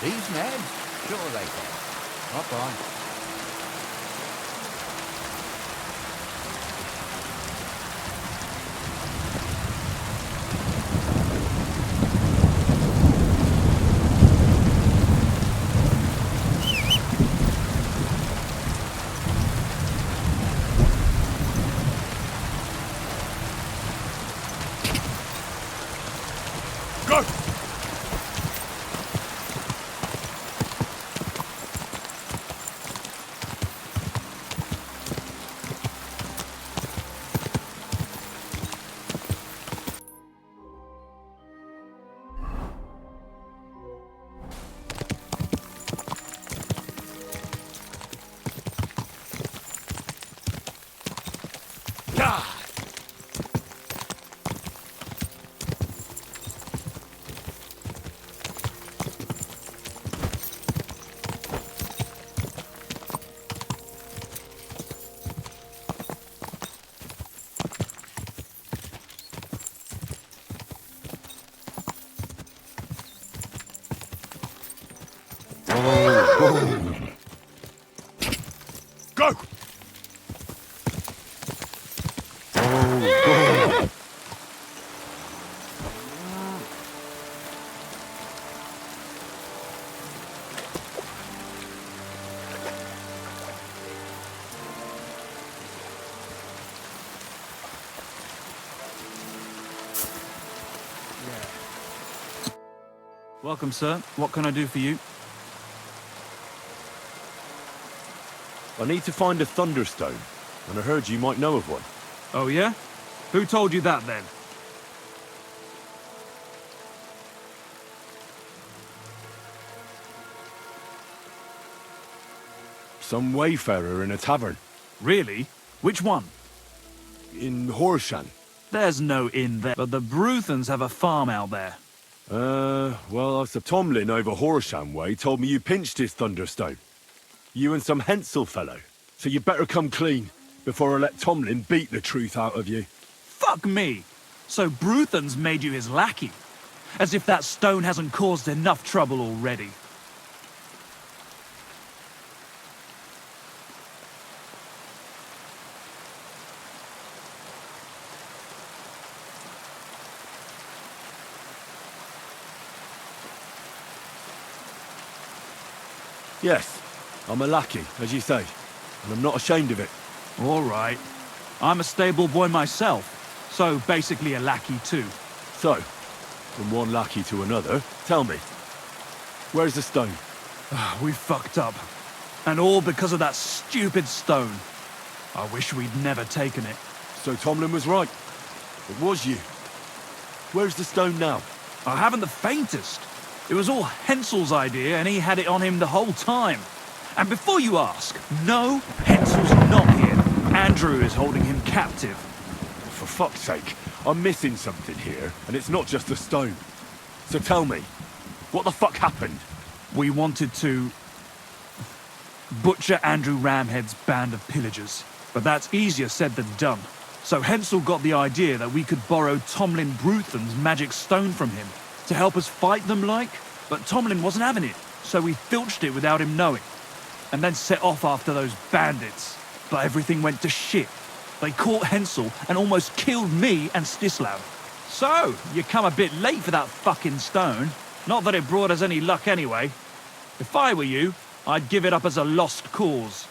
These men? Sure they can. Not fine. Go! Welcome, sir. What can I do for you? I need to find a thunderstone, and I heard you might know of one. Oh, yeah? Who told you that, then? Some wayfarer in a tavern. Really? Which one? In Horshan. There's no inn there, but the Bruthans have a farm out there. Well, Tomlin over Horsham way told me you pinched his Thunderstone. You and some Hensel fellow. So you better come clean before I let Tomlin beat the truth out of you. Fuck me! So Bruthans made you his lackey? As if that stone hasn't caused enough trouble already. Yes, I'm a lackey, as you say, and I'm not ashamed of it. All right. I'm a stable boy myself, so basically a lackey too. So, from one lackey to another, tell me, where's the stone? We fucked up. And all because of that stupid stone. I wish we'd never taken it. So Tomlin was right. It was you. Where's the stone now? I haven't the faintest. It was all Hensel's idea, and he had it on him the whole time. And before you ask, no, Hensel's not here. Andrew is holding him captive. For fuck's sake, I'm missing something here, and it's not just the stone. So tell me, what the fuck happened? We wanted to butcher Andrew Ramhead's band of pillagers, but that's easier said than done. So Hensel got the idea that we could borrow Tomlin Bruthan's magic stone from him to help us fight them like, but Tomlin wasn't having it, so we filched it without him knowing, and then set off after those bandits. But everything went to shit. They caught Hensel and almost killed me and Stislav. So, you come a bit late for that fucking stone. Not that it brought us any luck anyway. If I were you, I'd give it up as a lost cause.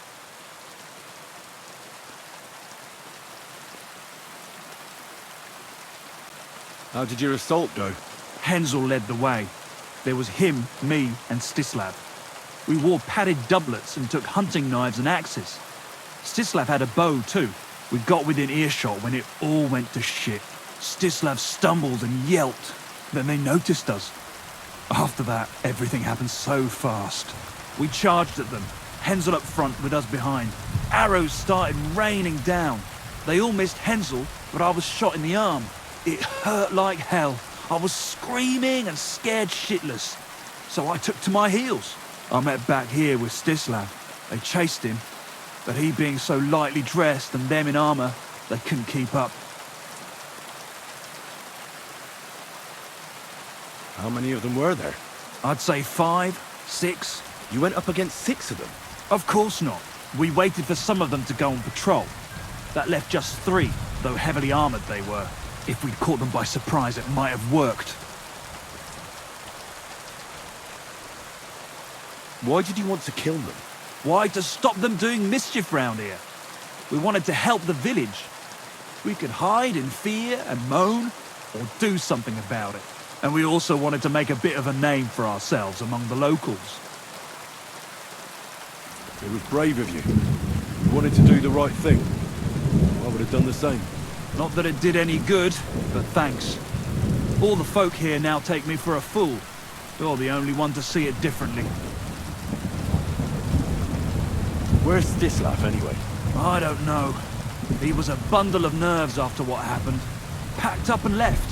How did your assault go? Hensel led the way. There was him, me, and Stislav. We wore padded doublets and took hunting knives and axes. Stislav had a bow too. We got within earshot when it all went to shit. Stislav stumbled and yelped. Then they noticed us. After that, everything happened so fast. We charged at them, Hensel up front with us behind. Arrows started raining down. They all missed Hensel, but I was shot in the arm. It hurt like hell. I was screaming and scared shitless. So I took to my heels. I met back here with Stislav. They chased him, but he being so lightly dressed and them in armor, they couldn't keep up. How many of them were there? I'd say 5, 6. You went up against 6 of them? Of course not. We waited for some of them to go on patrol. That left just 3, though heavily armored they were. If we'd caught them by surprise, it might have worked. Why did you want to kill them? Why? To stop them doing mischief round here. We wanted to help the village. We could hide in fear and moan, or do something about it. And we also wanted to make a bit of a name for ourselves among the locals. It was brave of you. You wanted to do the right thing. I would have done the same. Not that it did any good, but thanks. All the folk here now take me for a fool. You're the only one to see it differently. Where's Stislav, anyway? I don't know. He was a bundle of nerves after what happened. Packed up and left.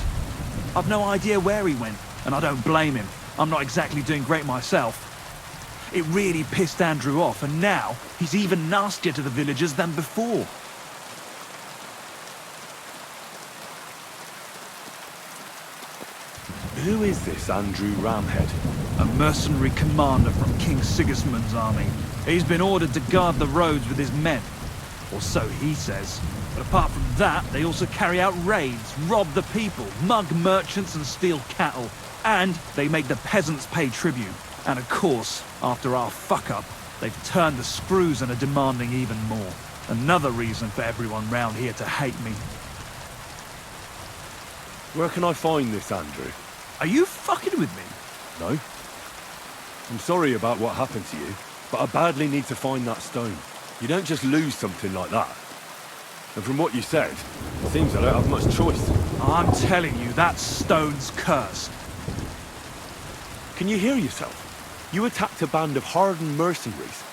I've no idea where he went, and I don't blame him. I'm not exactly doing great myself. It really pissed Andrew off, and now he's even nastier to the villagers than before. Who is this Andrew Ramhead? A mercenary commander from King Sigismund's army. He's been ordered to guard the roads with his men. Or so he says. But apart from that, they also carry out raids, rob the people, mug merchants and steal cattle. And they make the peasants pay tribute. And of course, after our fuck-up, they've turned the screws and are demanding even more. Another reason for everyone round here to hate me. Where can I find this Andrew? Are you fucking with me? No. I'm sorry about what happened to you, but I badly need to find that stone. You don't just lose something like that. And from what you said, it seems I don't have much choice. I'm telling you, that stone's cursed. Can you hear yourself? You attacked a band of hardened mercenaries.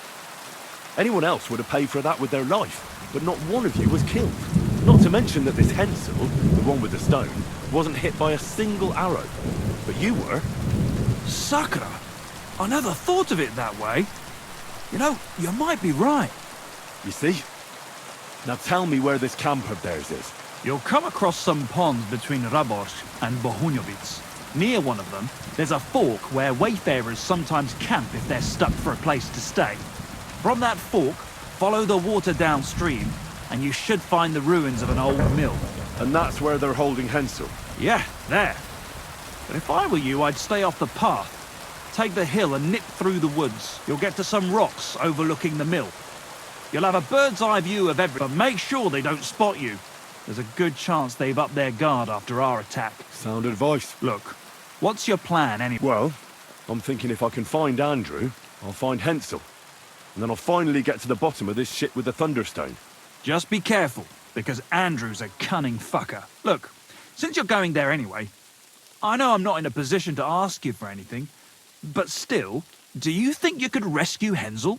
Anyone else would have paid for that with their life, but not one of you was killed. Not to mention that this Hensel, the one with the stone, wasn't hit by a single arrow. But you were. Sucker! I never thought of it that way. You know, you might be right. You see? Now tell me where this camp of theirs is. You'll come across some ponds between Raborsk and Bohunjovic. Near one of them, there's a fork where wayfarers sometimes camp if they're stuck for a place to stay. From that fork, follow the water downstream, and you should find the ruins of an old mill. And that's where they're holding Hensel? Yeah, there. But if I were you, I'd stay off the path. Take the hill and nip through the woods. You'll get to some rocks overlooking the mill. You'll have a bird's eye view of everything, but make sure they don't spot you. There's a good chance they've upped their guard after our attack. Sound advice. Look, what's your plan anyway? Well, I'm thinking if I can find Andrew, I'll find Hensel. And then I'll finally get to the bottom of this shit with the Thunderstone. Just be careful, because Andrew's a cunning fucker. Look, since you're going there anyway, I know I'm not in a position to ask you for anything, but still, do you think you could rescue Hensel?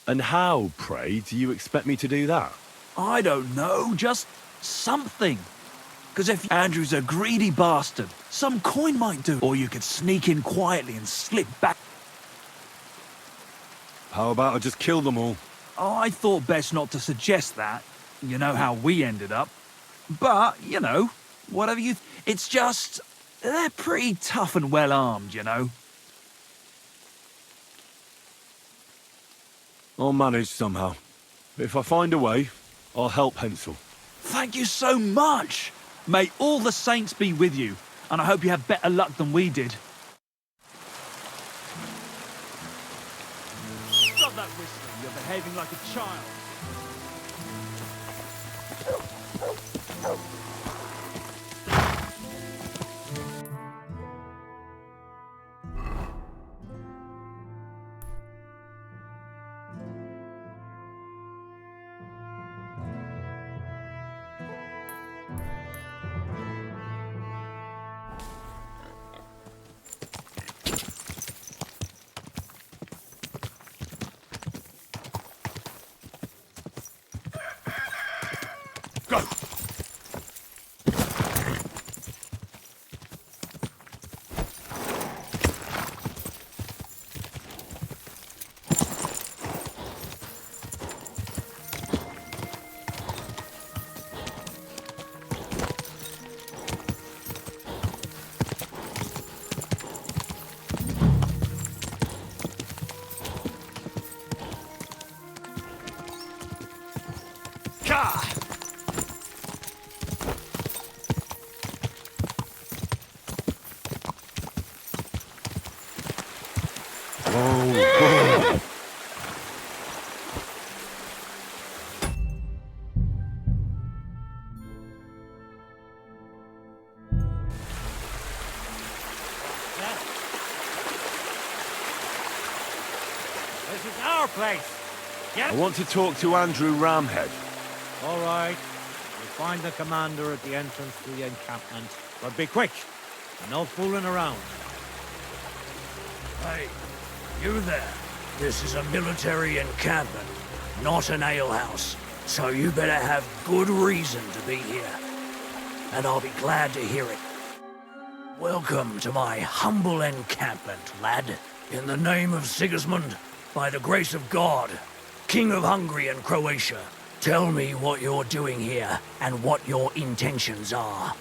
And how, pray, do you expect me to do that? I don't know, just something. Because if Andrew's a greedy bastard, some coin might do. Or you could sneak in quietly and slip back. How about I just kill them all? Oh, I thought best not to suggest that. You know how we ended up. But, you know, whatever you... It's just... They're pretty tough and well-armed, you know. I'll manage somehow. If I find a way, I'll help Hensel. Thank you so much! May all the saints be with you, and I hope you have better luck than we did. Stop that whistling, you're behaving like a child. Go! This is our place. I want to talk to Andrew Ramhead. All right. You'll find the commander at the entrance to the encampment. But be quick. No fooling around. Hey, you there. This is a military encampment, not an alehouse. So you better have good reason to be here. And I'll be glad to hear it. Welcome to my humble encampment, lad. In the name of Sigismund, by the grace of God, King of Hungary and Croatia, tell me what you're doing here and what your intentions are.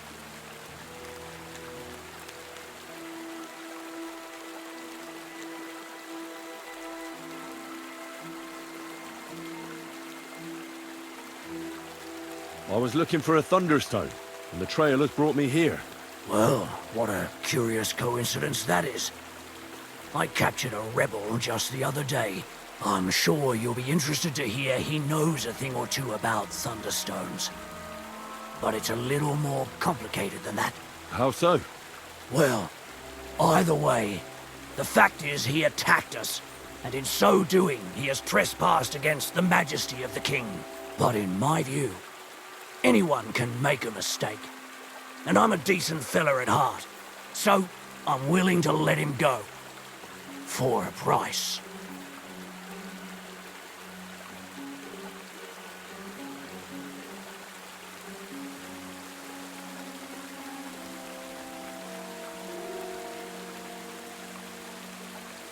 I was looking for a Thunderstone, and the trail has brought me here. Well, what a curious coincidence that is. I captured a rebel just the other day. I'm sure you'll be interested to hear he knows a thing or two about Thunderstones. But it's a little more complicated than that. How so? Well, either way, the fact is he attacked us, and in so doing he has trespassed against the majesty of the king. But in my view, anyone can make a mistake. And I'm a decent fella at heart, so I'm willing to let him go. For a price.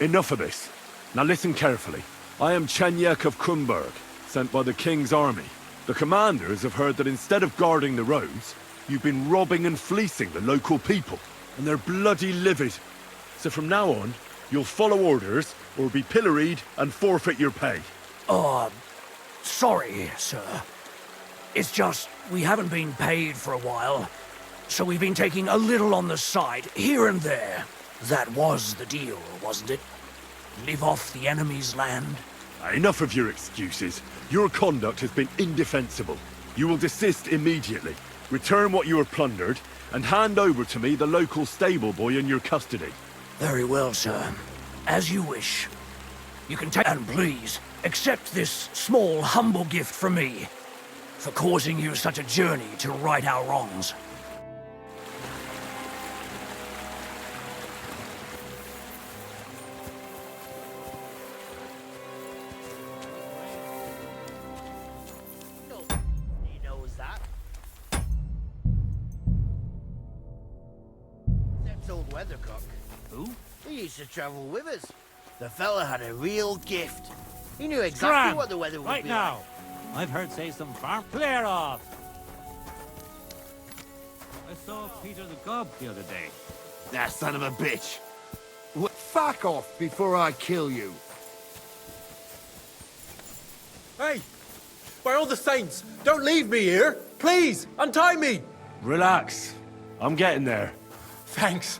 enough of this. Now listen carefully. I am Chenyek of Krumberg, sent by the King's army. The commanders have heard that instead of guarding the roads, you've been robbing and fleecing the local people, and they're bloody livid. So from now on, you'll follow orders, or be pilloried and forfeit your pay. Sorry, sir. It's just, we haven't been paid for a while, so we've been taking a little on the side, here and there. That was the deal, wasn't it? Live off the enemy's land? Enough of your excuses. Your conduct has been indefensible. You will desist immediately, return what you have plundered, and hand over to me the local stable boy in your custody. Very well, sir. As you wish. You can take, and please, accept this small, humble gift from me, for causing you such a journey to right our wrongs. He knows that. That's old Weathercock. Who? He used to travel with us. The fella had a real gift. He knew exactly Scram! what the weather would Right be now. I've heard say some farm. Clear off! I saw Peter the Gob the other day. That son of a bitch. Fuck off before I kill you. Hey! By all the saints, don't leave me here! Please, untie me! Relax. I'm getting there. Thanks.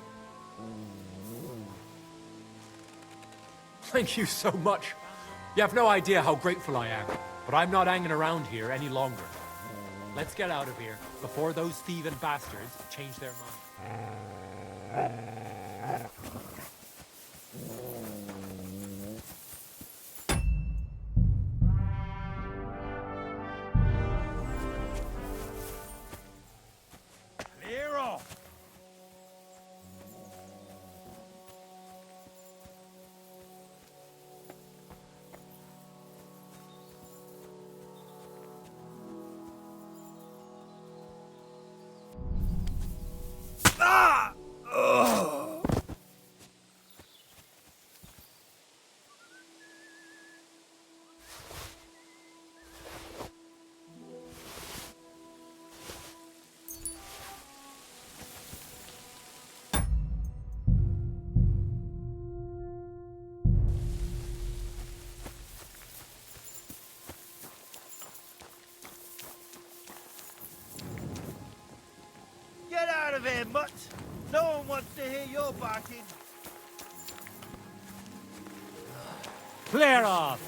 Thank you so much. You have no idea how grateful I am, but I'm not hanging around here any longer. Let's get out of here before those thieving bastards change their mind. Clear off! Get out of here, mutt! No one wants to hear your barking. Clear off!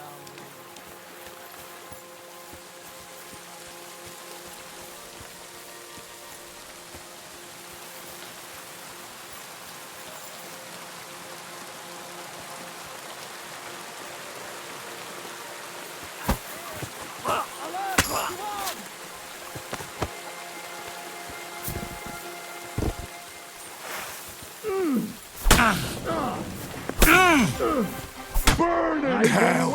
Burning hell!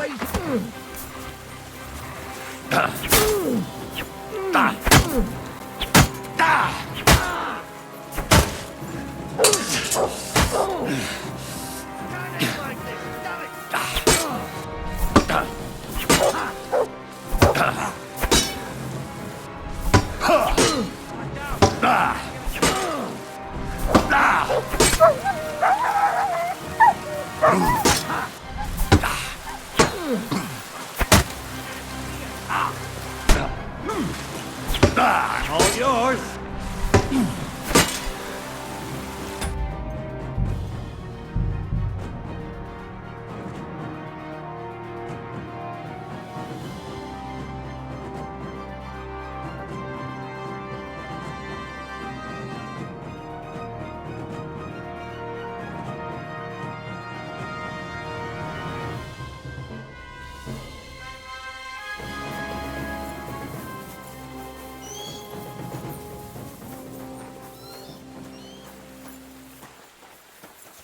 All yours!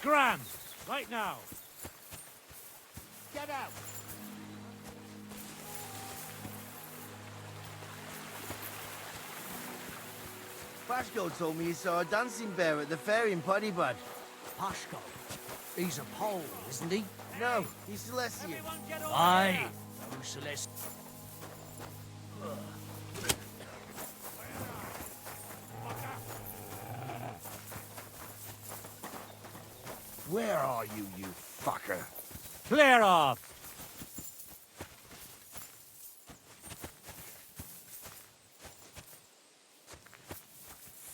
Scram! Right now! Get out! Bashko told me he saw a dancing bear at the fair in Poddybud. Pashko. He's a Pole, isn't he? No, he's Celestian. Aye. No Celestian. Where are you, you fucker? Clear off!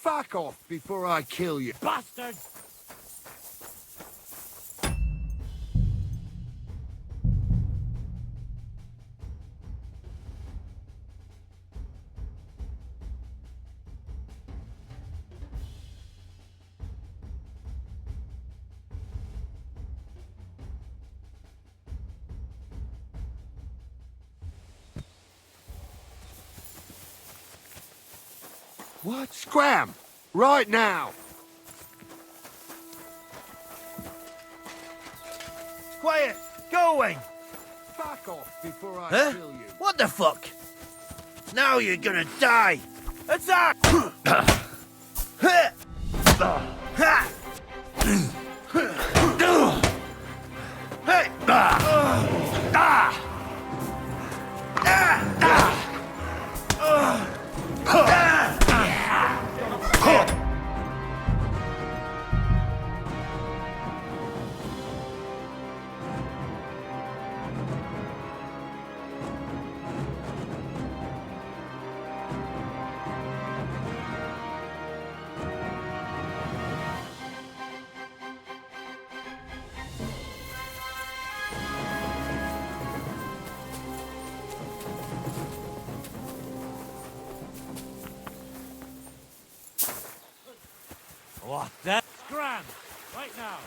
Fuck off before I kill you. Bastard! What? Scram! Right now! Quiet! Going! Fuck off before I Huh? kill you. What the fuck? Now you're gonna die! Attack! What the? Scram! Right now!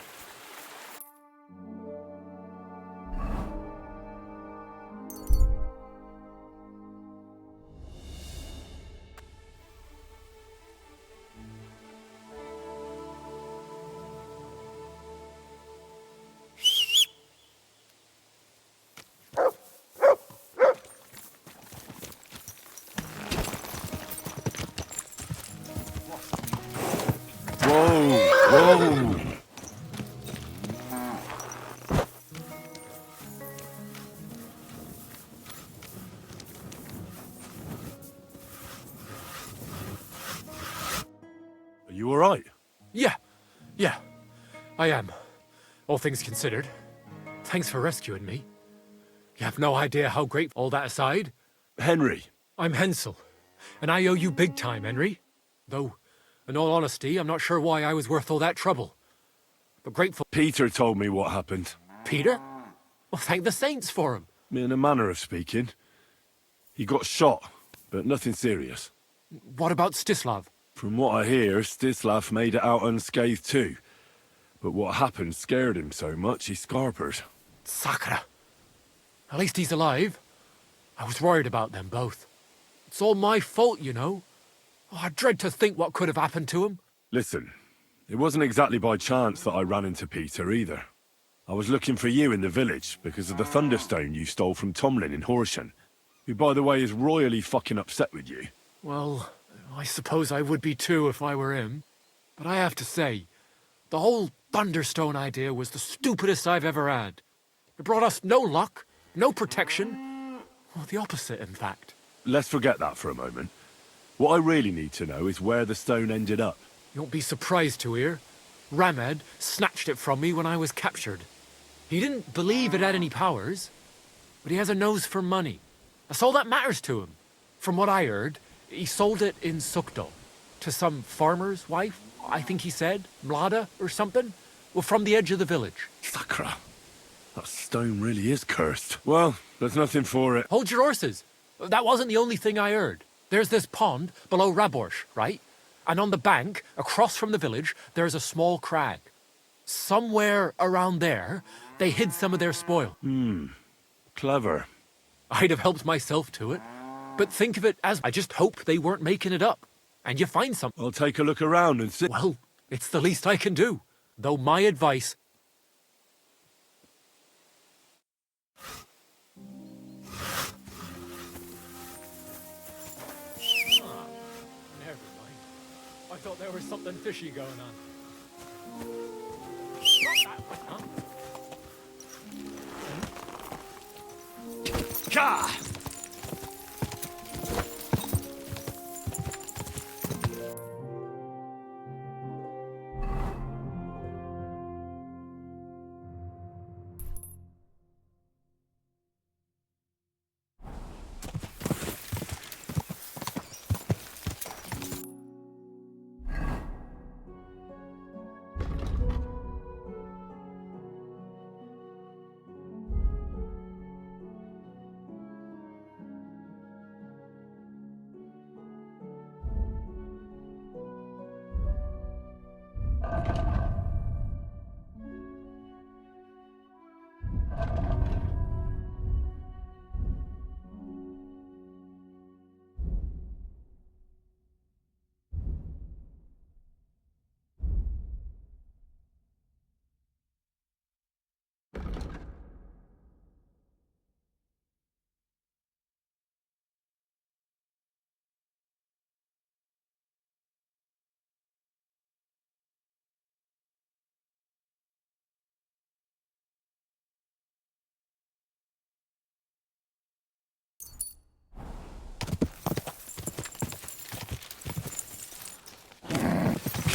Whoa! Are you all right? Yeah, I am. All things considered. Thanks for rescuing me. You have no idea how grateful. All that aside, Henry. I'm Hensel, and I owe you big time, Henry. Though, in all honesty, I'm not sure why I was worth all that trouble. But grateful. Peter told me what happened. Peter? Well, thank the saints for him. In a manner of speaking. He got shot, but nothing serious. What about Stislav? From what I hear, Stislav made it out unscathed too. But what happened scared him so much he scarpered. Sakra. At least he's alive. I was worried about them both. It's all my fault, you know. Oh, I dread to think what could have happened to him. Listen, it wasn't exactly by chance that I ran into Peter either. I was looking for you in the village because of the Thunderstone you stole from Tomlin in Horsham, who, by the way, is royally fucking upset with you. Well, I suppose I would be too if I were him. But I have to say, the whole Thunderstone idea was the stupidest I've ever had. It brought us no luck, no protection. Well, the opposite, in fact. Let's forget that for a moment. What I really need to know is where the stone ended up. You won't be surprised to hear. Ramed snatched it from me when I was captured. He didn't believe it had any powers, but he has a nose for money. That's all that matters to him. From what I heard, he sold it in Sukdo to some farmer's wife, I think he said, Mlada or something. Well, from the edge of the village. Sakra. That stone really is cursed. Well, there's nothing for it. Hold your horses. That wasn't the only thing I heard. There's this pond below Raborsh, right? And on the bank, across from the village, there's a small crag. Somewhere around there, they hid some of their spoil. Clever. I'd have helped myself to it. But think of it as I just hope they weren't making it up. And you find something. I'll take a look around and see. Well, it's the least I can do. Though my advice... Never mind. I thought there was something fishy going on.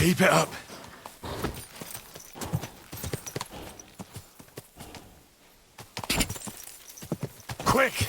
Keep it up. Quick!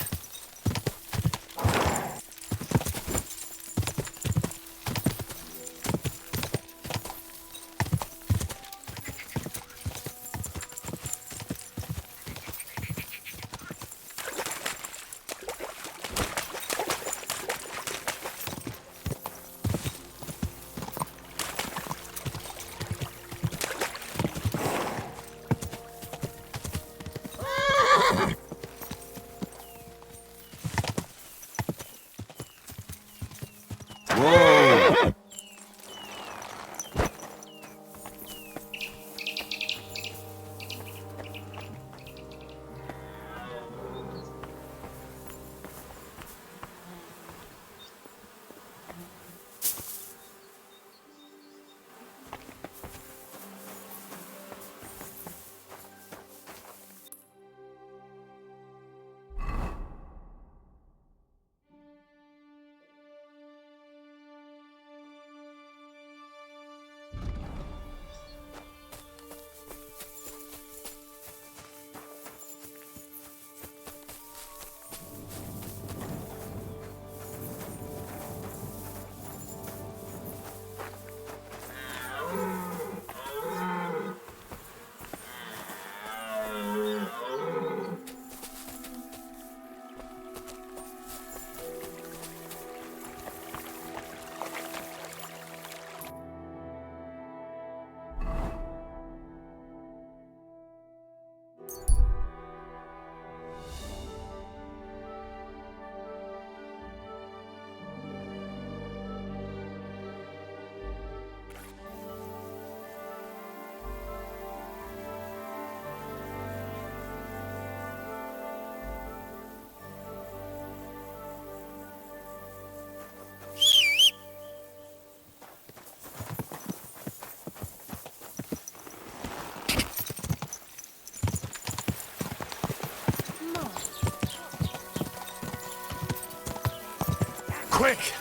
Quick!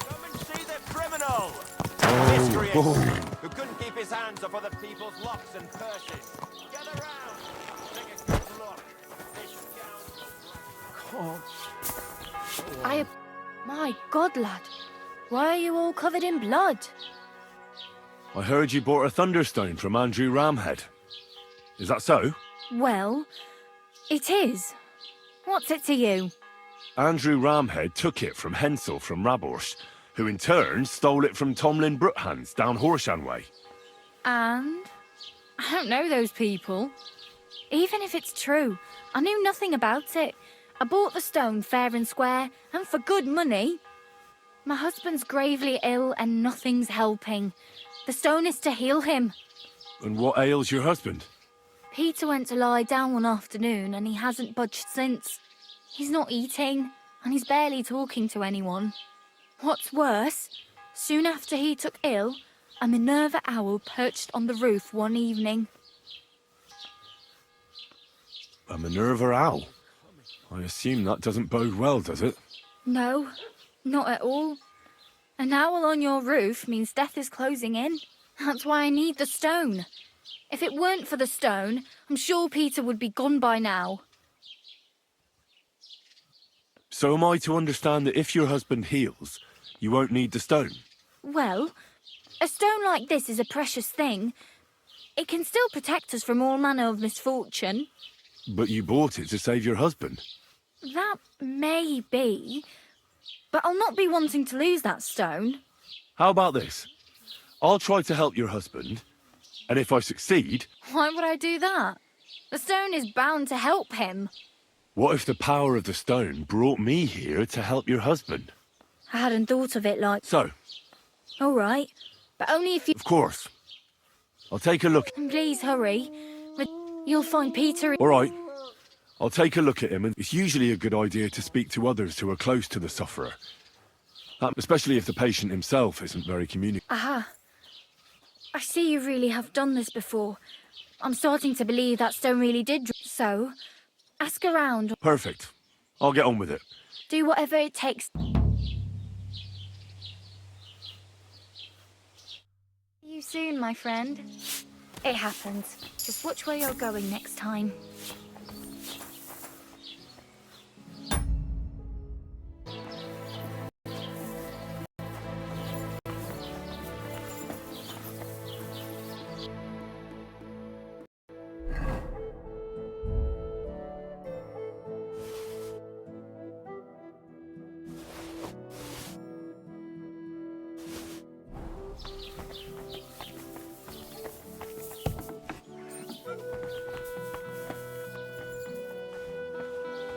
Come and see the criminal! Miscreant who couldn't keep his hands off other people's locks and purses. Get around! Take a good look. This scoundrel. My God, lad. Why are you all covered in blood? I heard you bought a thunderstone from Andrew Ramhead. Is that so? Well, it is. What's it to you? Andrew Ramhead took it from Hensel from Raborst, who in turn stole it from Tomlin Brookhans down Horshan way. And? I don't know those people. Even if it's true, I knew nothing about it. I bought the stone fair and square, and for good money. My husband's gravely ill and nothing's helping. The stone is to heal him. And what ails your husband? Peter went to lie down one afternoon and he hasn't budged since. He's not eating, and he's barely talking to anyone. What's worse, soon after he took ill, a Minerva owl perched on the roof one evening. A Minerva owl? I assume that doesn't bode well, does it? No, not at all. An owl on your roof means death is closing in. That's why I need the stone. If it weren't for the stone, I'm sure Peter would be gone by now. So am I to understand that if your husband heals, you won't need the stone? Well, a stone like this is a precious thing. It can still protect us from all manner of misfortune. But you bought it to save your husband. That may be, but I'll not be wanting to lose that stone. How about this? I'll try to help your husband, and if I succeed... Why would I do that? The stone is bound to help him. What if the power of the stone brought me here to help your husband? I hadn't thought of it like... So? All right, but only if you... Of course. I'll take a look. Please hurry. You'll find Peter... All right. I'll take a look at him, and it's usually a good idea to speak to others who are close to the sufferer. Especially if the patient himself isn't very communicative. Aha. I see you really have done this before. I'm starting to believe that stone really did... So, ask around. Perfect. I'll get on with it. Do whatever it takes. See you soon, my friend. It happens. Just watch where you're going next time.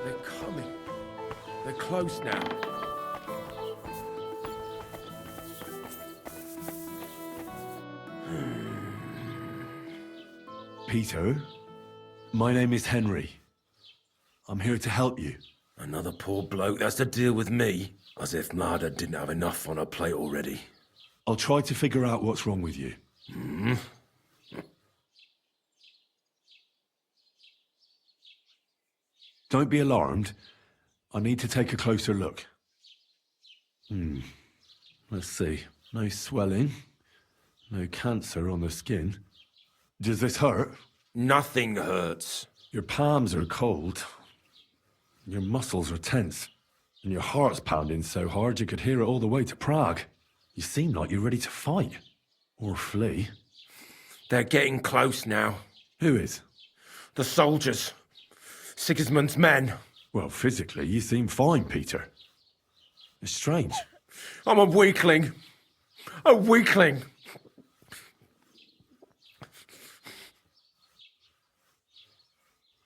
They're coming. They're close now. Peter, my name is Henry. I'm here to help you. Another poor bloke that's to deal with me. As if Marder didn't have enough on her plate already. I'll try to figure out what's wrong with you. Don't be alarmed. I need to take a closer look. Let's see. No swelling. No cancer on the skin. Does this hurt? Nothing hurts. Your palms are cold. Your muscles are tense. And your heart's pounding so hard you could hear it all the way to Prague. You seem like you're ready to fight. Or flee. They're getting close now. Who is? The soldiers. Sigismund's men. Well, physically, you seem fine, Peter. It's strange. I'm a weakling. A weakling.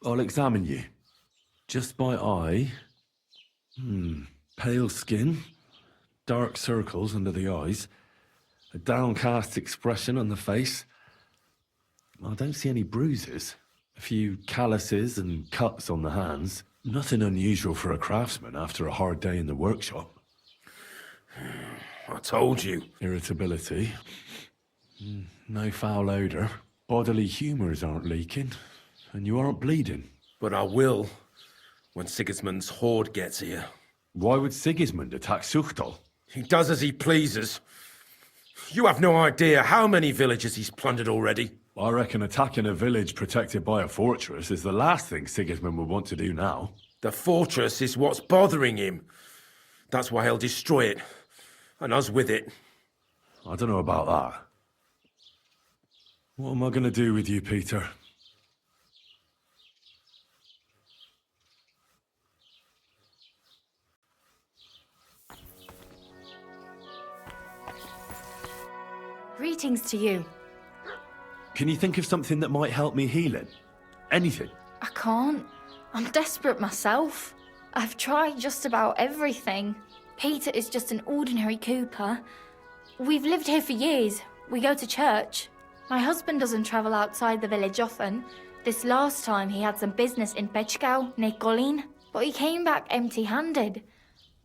I'll examine you. Just by eye. Pale skin. Dark circles under the eyes. A downcast expression on the face. I don't see any bruises. A few calluses and cuts on the hands. Nothing unusual for a craftsman after a hard day in the workshop. I told you. Irritability. No foul odour. Bodily humours aren't leaking. And you aren't bleeding. But I will, when Sigismund's horde gets here. Why would Sigismund attack Suchtal? He does as he pleases. You have no idea how many villages he's plundered already. I reckon attacking a village protected by a fortress is the last thing Sigismund would want to do now. The fortress is what's bothering him. That's why he'll destroy it. And us with it. I don't know about that. What am I going to do with you, Peter? Greetings to you. Can you think of something that might help me heal it? Anything? I can't. I'm desperate myself. I've tried just about everything. Peter is just an ordinary cooper. We've lived here for years. We go to church. My husband doesn't travel outside the village often. This last time he had some business in Pechkau, near Kolín, but he came back empty-handed.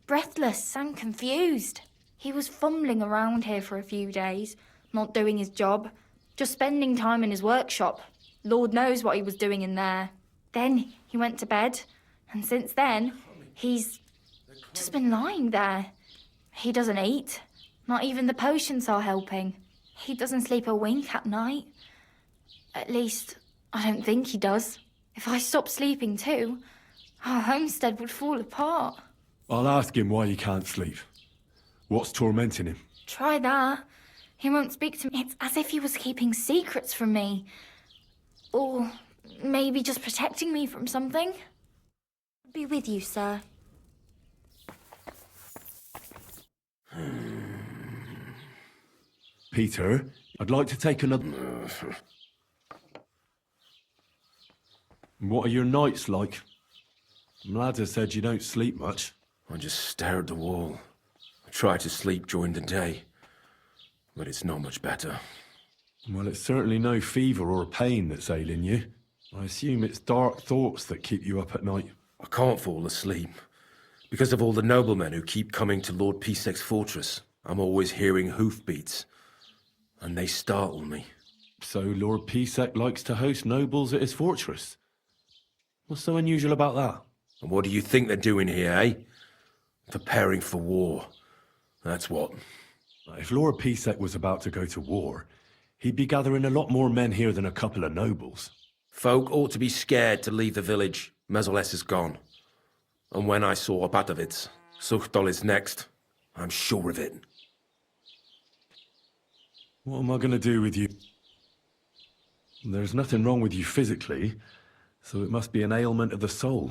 Breathless and confused. He was fumbling around here for a few days, not doing his job, just spending time in his workshop. Lord knows what he was doing in there. Then he went to bed, And since then, he's just been lying there. He doesn't eat. Not even the potions are helping. He doesn't sleep a wink at night. At least, I don't think he does. If I stopped sleeping too, our homestead would fall apart. I'll ask him why he can't sleep. What's tormenting him? Try that. He won't speak to me. It's as if he was keeping secrets from me. Or maybe just protecting me from something. Be with you, sir. Peter, I'd like to take another... What are your nights like? Mladder said you don't sleep much. I just stare at the wall. I try to sleep during the day, but it's not much better. Well, it's certainly no fever or pain that's ailing you. I assume it's dark thoughts that keep you up at night. I can't fall asleep. Because of all the noblemen who keep coming to Lord Pisec's fortress, I'm always hearing hoofbeats, and they startle me. So Lord Pisec likes to host nobles at his fortress? What's so unusual about that? And what do you think they're doing here, eh? Preparing for war. That's what. If Lord Pisec was about to go to war, he'd be gathering a lot more men here than a couple of nobles. Folk ought to be scared to leave the village. Mezoles is gone. And when I saw Abatovitz, Suchdol is next. I'm sure of it. What am I going to do with you? There's nothing wrong with you physically, so it must be an ailment of the soul.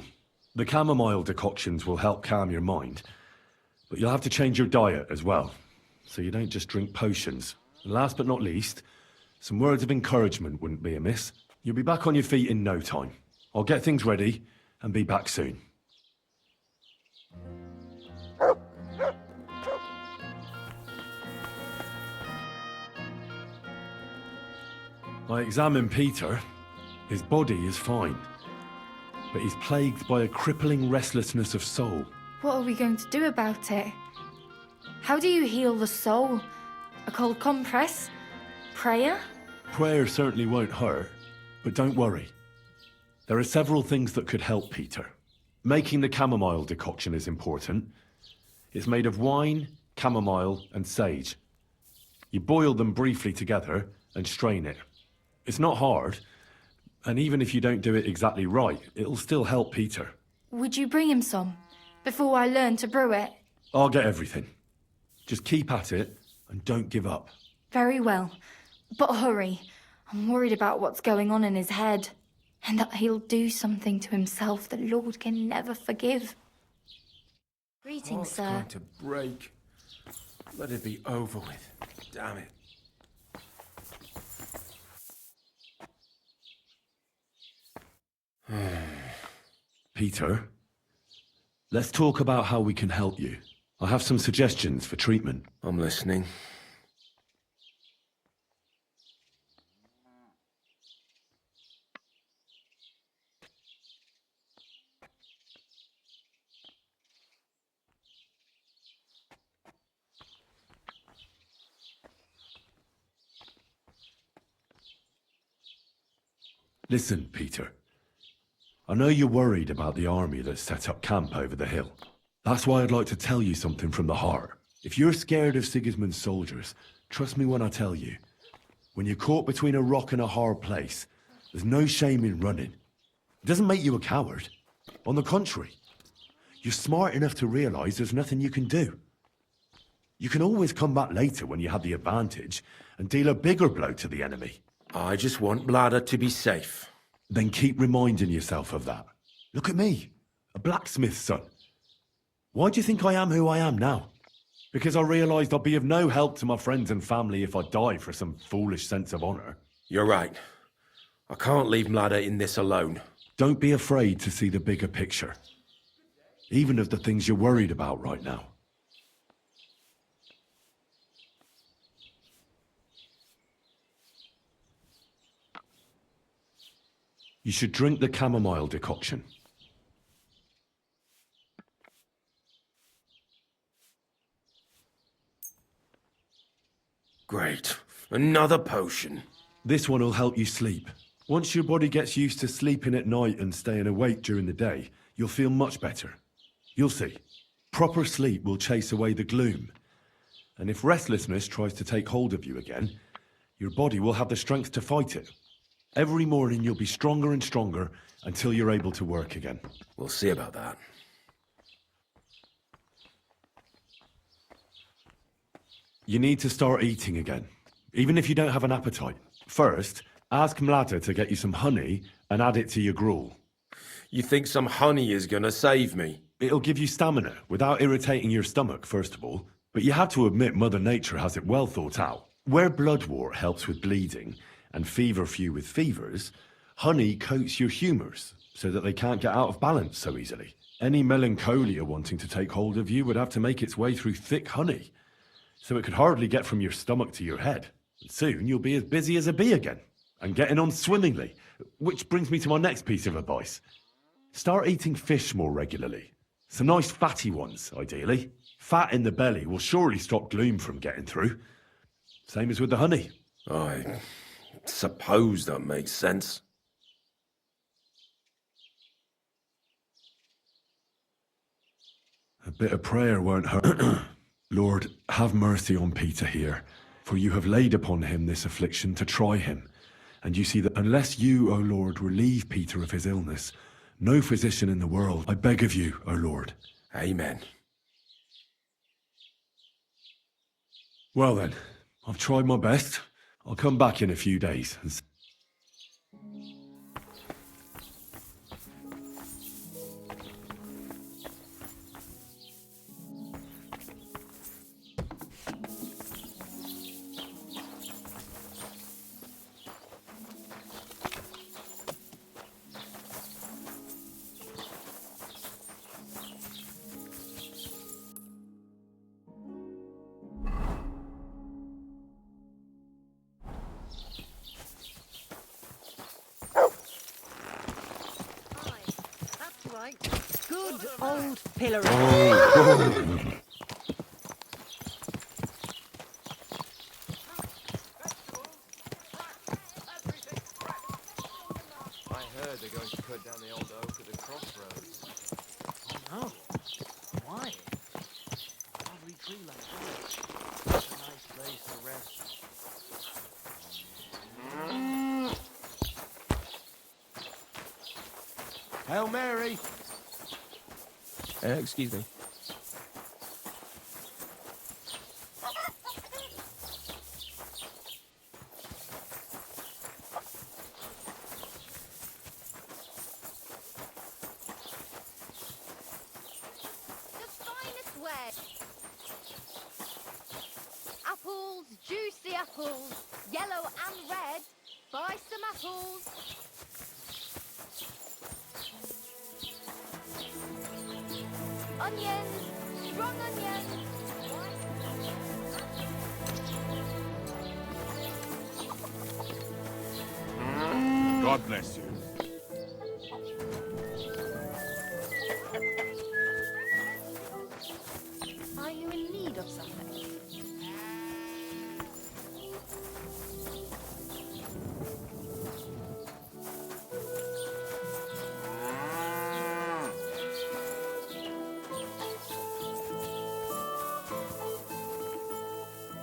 The chamomile decoctions will help calm your mind, but you'll have to change your diet as well, so you don't just drink potions. And last but not least, some words of encouragement wouldn't be amiss. You'll be back on your feet in no time. I'll get things ready and be back soon. I examine Peter. His body is fine, but he's plagued by a crippling restlessness of soul. What are we going to do about it? How do you heal the soul? A cold compress? Prayer? Prayer certainly won't hurt, but don't worry. There are several things that could help Peter. Making the chamomile decoction is important. It's made of wine, chamomile, and sage. You boil them briefly together and strain it. It's not hard, and even if you don't do it exactly right, it'll still help Peter. Would you bring him some, before I learn to brew it? I'll get everything. Just keep at it, and don't give up. Very well, but hurry. I'm worried about what's going on in his head, and that he'll do something to himself the Lord can never forgive. Greetings, sir. Going to break. Let it be over with. Damn it. Peter, let's talk about how we can help you. I have some suggestions for treatment. I'm listening. Listen, Peter. I know you're worried about the army that's set up camp over the hill. That's why I'd like to tell you something from the heart. If you're scared of Sigismund's soldiers, trust me when I tell you. When you're caught between a rock and a hard place, there's no shame in running. It doesn't make you a coward. On the contrary, you're smart enough to realize there's nothing you can do. You can always come back later when you have the advantage and deal a bigger blow to the enemy. I just want Bladder to be safe. Then keep reminding yourself of that. Look at me, a blacksmith's son. Why do you think I am who I am now? Because I realised I'd be of no help to my friends and family if I die for some foolish sense of honour. You're right. I can't leave Mladder in this alone. Don't be afraid to see the bigger picture. Even of the things you're worried about right now. You should drink the chamomile decoction. Great. Another potion. This one will help you sleep. Once your body gets used to sleeping at night and staying awake during the day, you'll feel much better. You'll see. Proper sleep will chase away the gloom. And if restlessness tries to take hold of you again, your body will have the strength to fight it. Every morning you'll be stronger and stronger until you're able to work again. We'll see about that. You need to start eating again, even if you don't have an appetite. First, ask Mlada to get you some honey and add it to your gruel. You think some honey is gonna save me? It'll give you stamina without irritating your stomach, first of all. But you have to admit Mother Nature has it well thought out. Where bloodwort helps with bleeding and feverfew with fevers, honey coats your humours so that they can't get out of balance so easily. Any melancholia wanting to take hold of you would have to make its way through thick honey, so it could hardly get from your stomach to your head. And soon you'll be as busy as a bee again, and getting on swimmingly. Which brings me to my next piece of advice. Start eating fish more regularly. Some nice fatty ones, ideally. Fat in the belly will surely stop gloom from getting through. Same as with the honey. I suppose that makes sense. A bit of prayer won't hurt. Lord, have mercy on Peter here, for you have laid upon him this affliction to try him. And you see that unless you, O Lord, relieve Peter of his illness, no physician in the world, I beg of you, O Lord. Amen. Well then, I've tried my best. I'll come back in a few days and Good old pillory. I heard they're going to cut down the old oak at the crossroads. Oh no. Why? Every tree like this. It's a nice place to rest. Hail Mary! Excuse me. Apples, juicy apples, yellow and red. Buy some apples. Onions, strong onions. God bless you. Are you in need of something?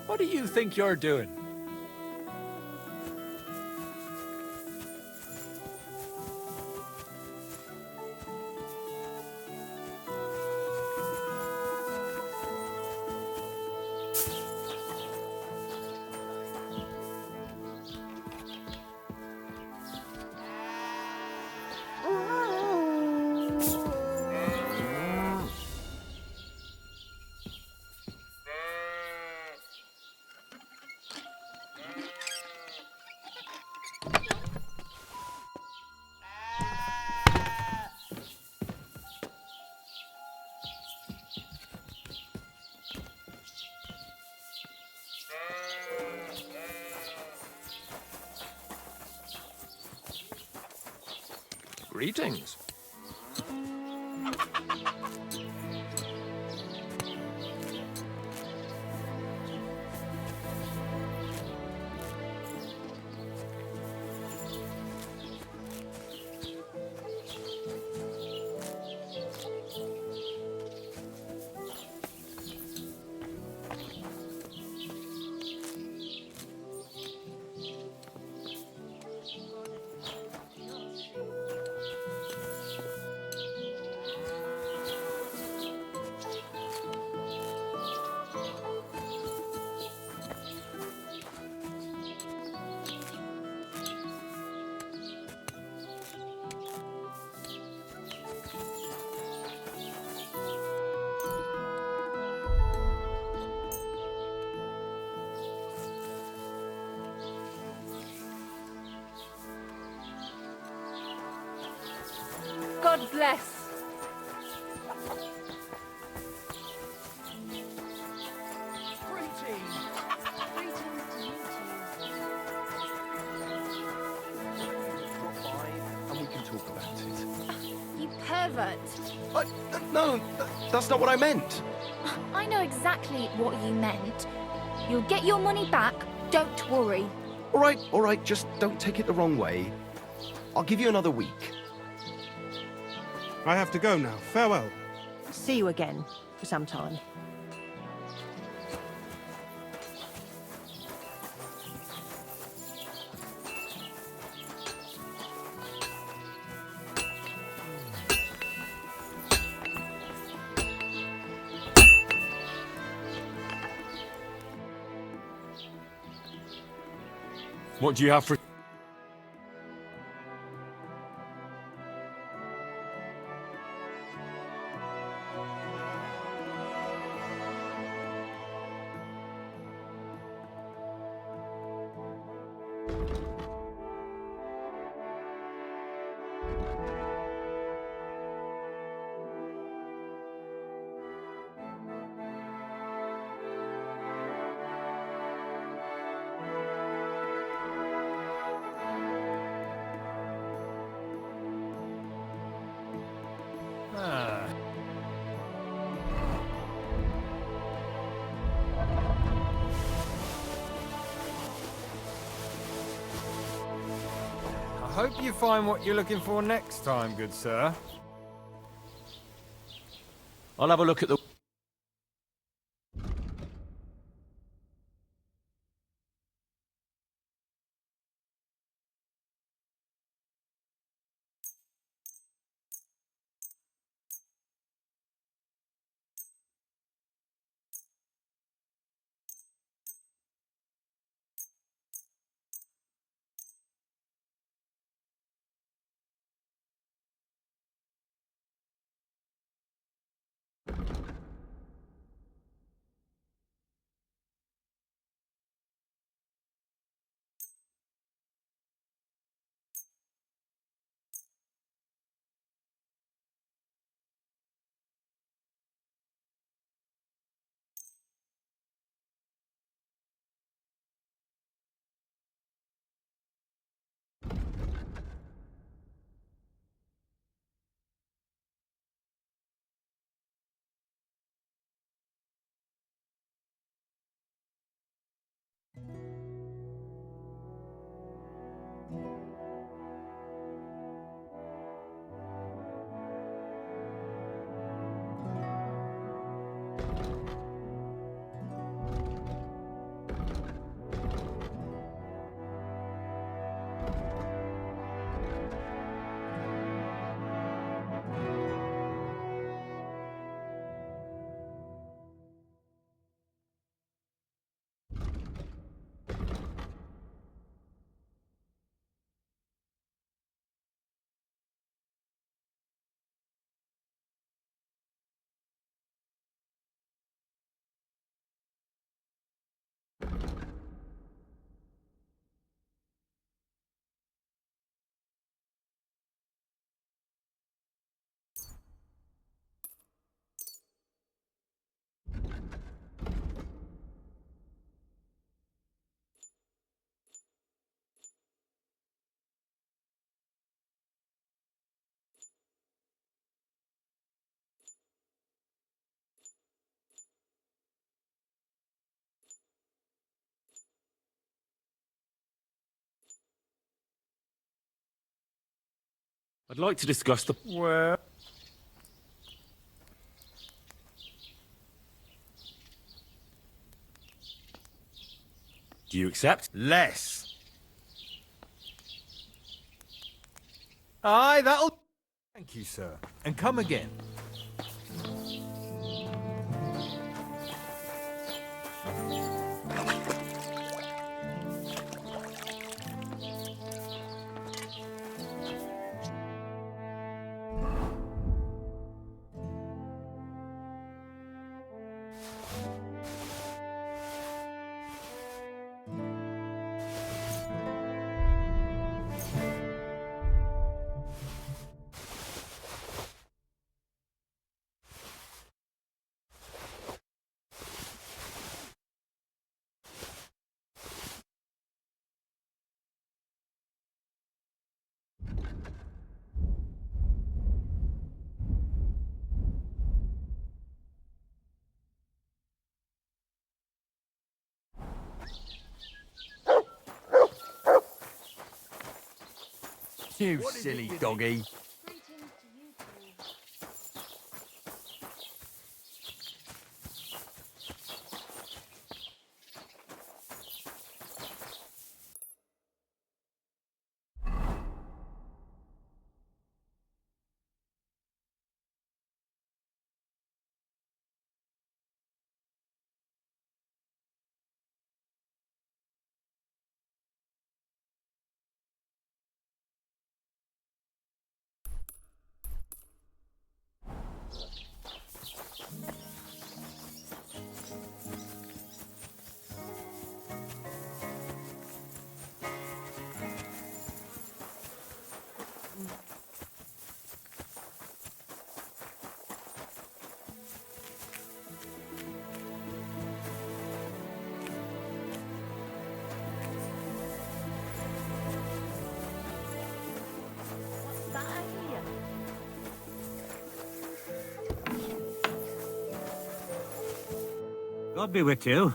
What do you think you're doing? Greetings. God bless. And we can talk about it. You pervert. No, that's not what I meant. I know exactly what you meant. You'll get your money back, don't worry. All right, just don't take it the wrong way. I'll give you another week. I have to go now. Farewell. See you again for some time. What do you have for... I hope you find what you're looking for next time, good sir. I'll have a look at the... I'd like to discuss the... Well... Do you accept? Less. Aye, that'll... Thank you, sir. And come again. You silly doggy. God be with you.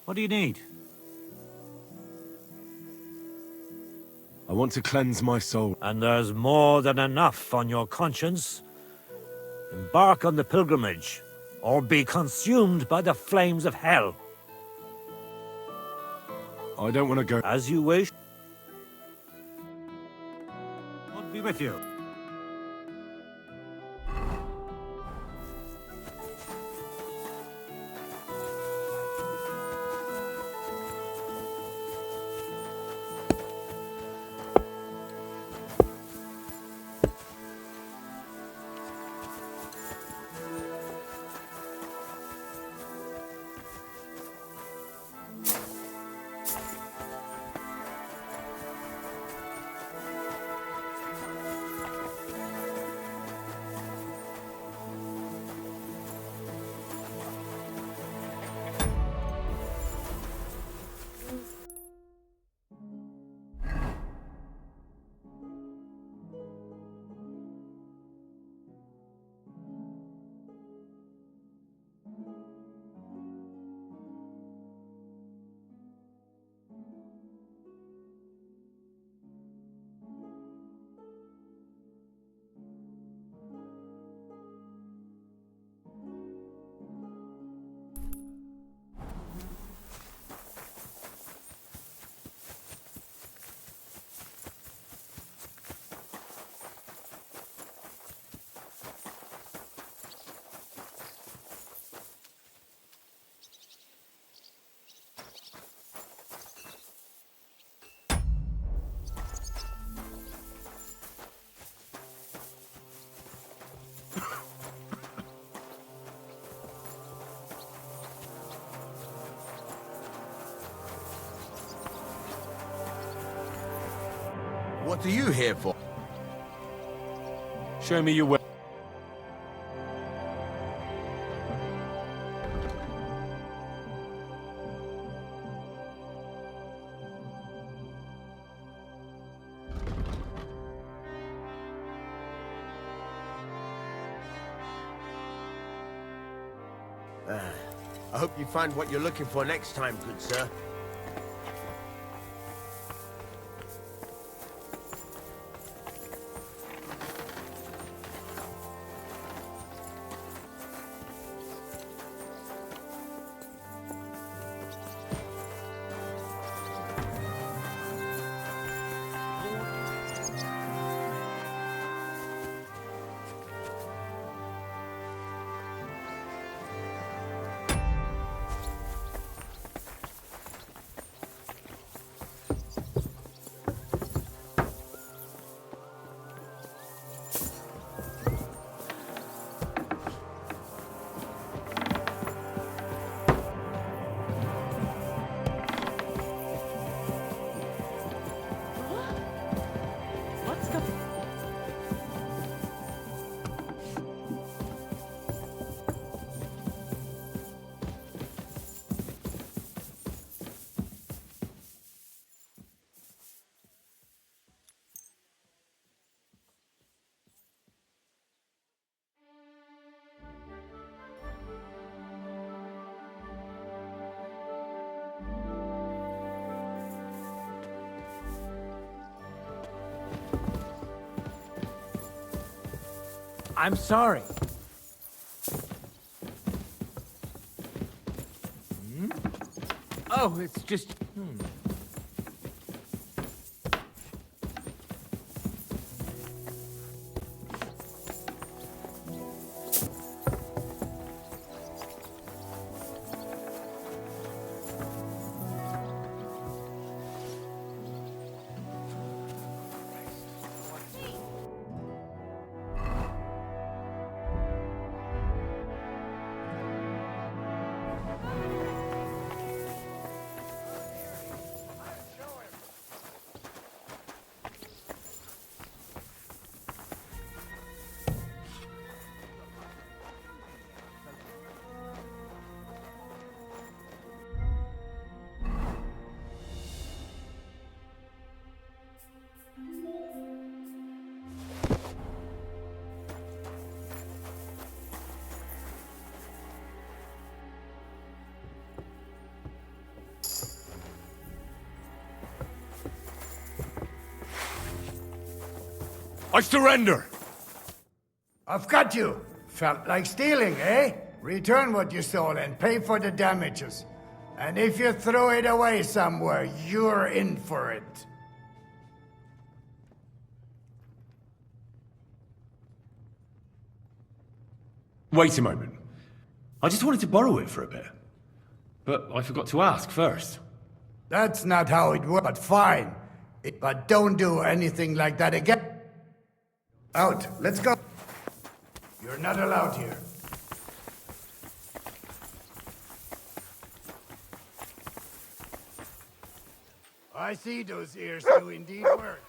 What do you need? I want to cleanse my soul. And there's more than enough on your conscience. Embark on the pilgrimage, or be consumed by the flames of hell. I don't want to go. As you wish. God be with you. What are you here for? Show me your way. I hope you find what you're looking for next time, good sir. I'm sorry. Oh, it's just... I surrender! I've got you. Felt like stealing, eh? Return what you stole and pay for the damages. And if you throw it away somewhere, you're in for it. Wait a moment. I just wanted to borrow it for a bit. But I forgot to ask first. That's not how it works, but fine. But don't do anything like that again. Out, let's go. You're not allowed here. I see those ears do indeed work.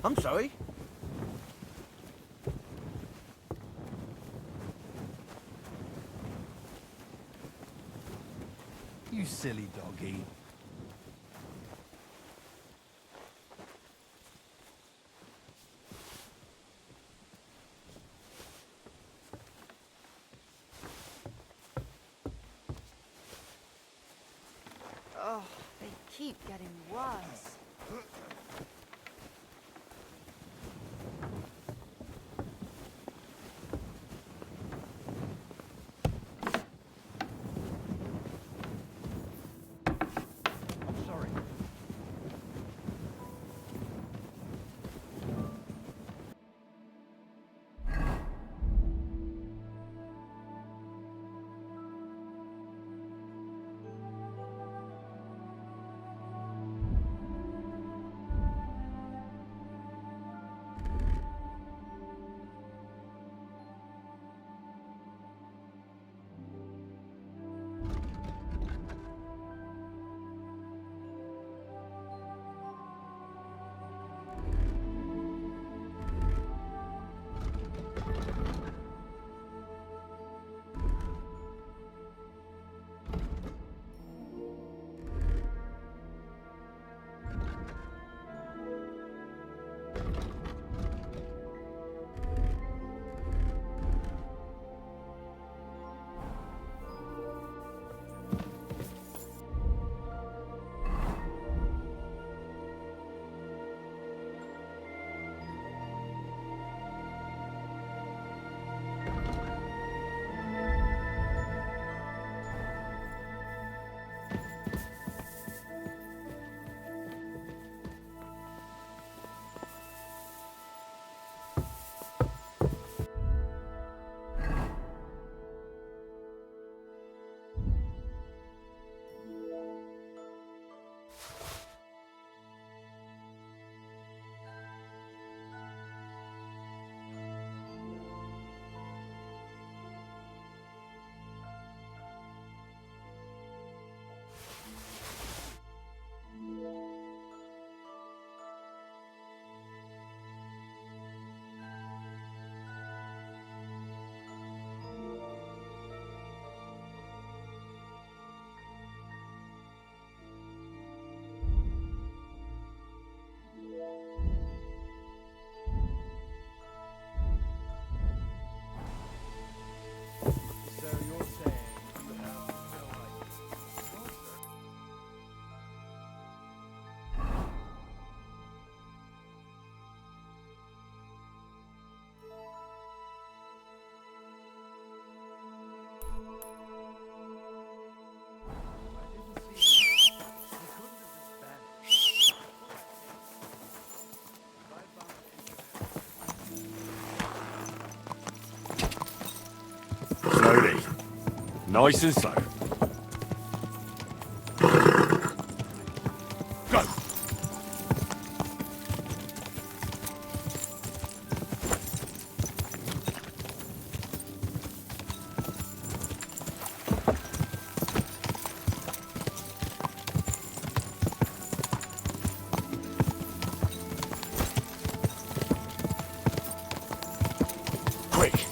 I'm sorry. You silly doggy. keep getting worse. Slowly. Nice and slow. Go! Quick!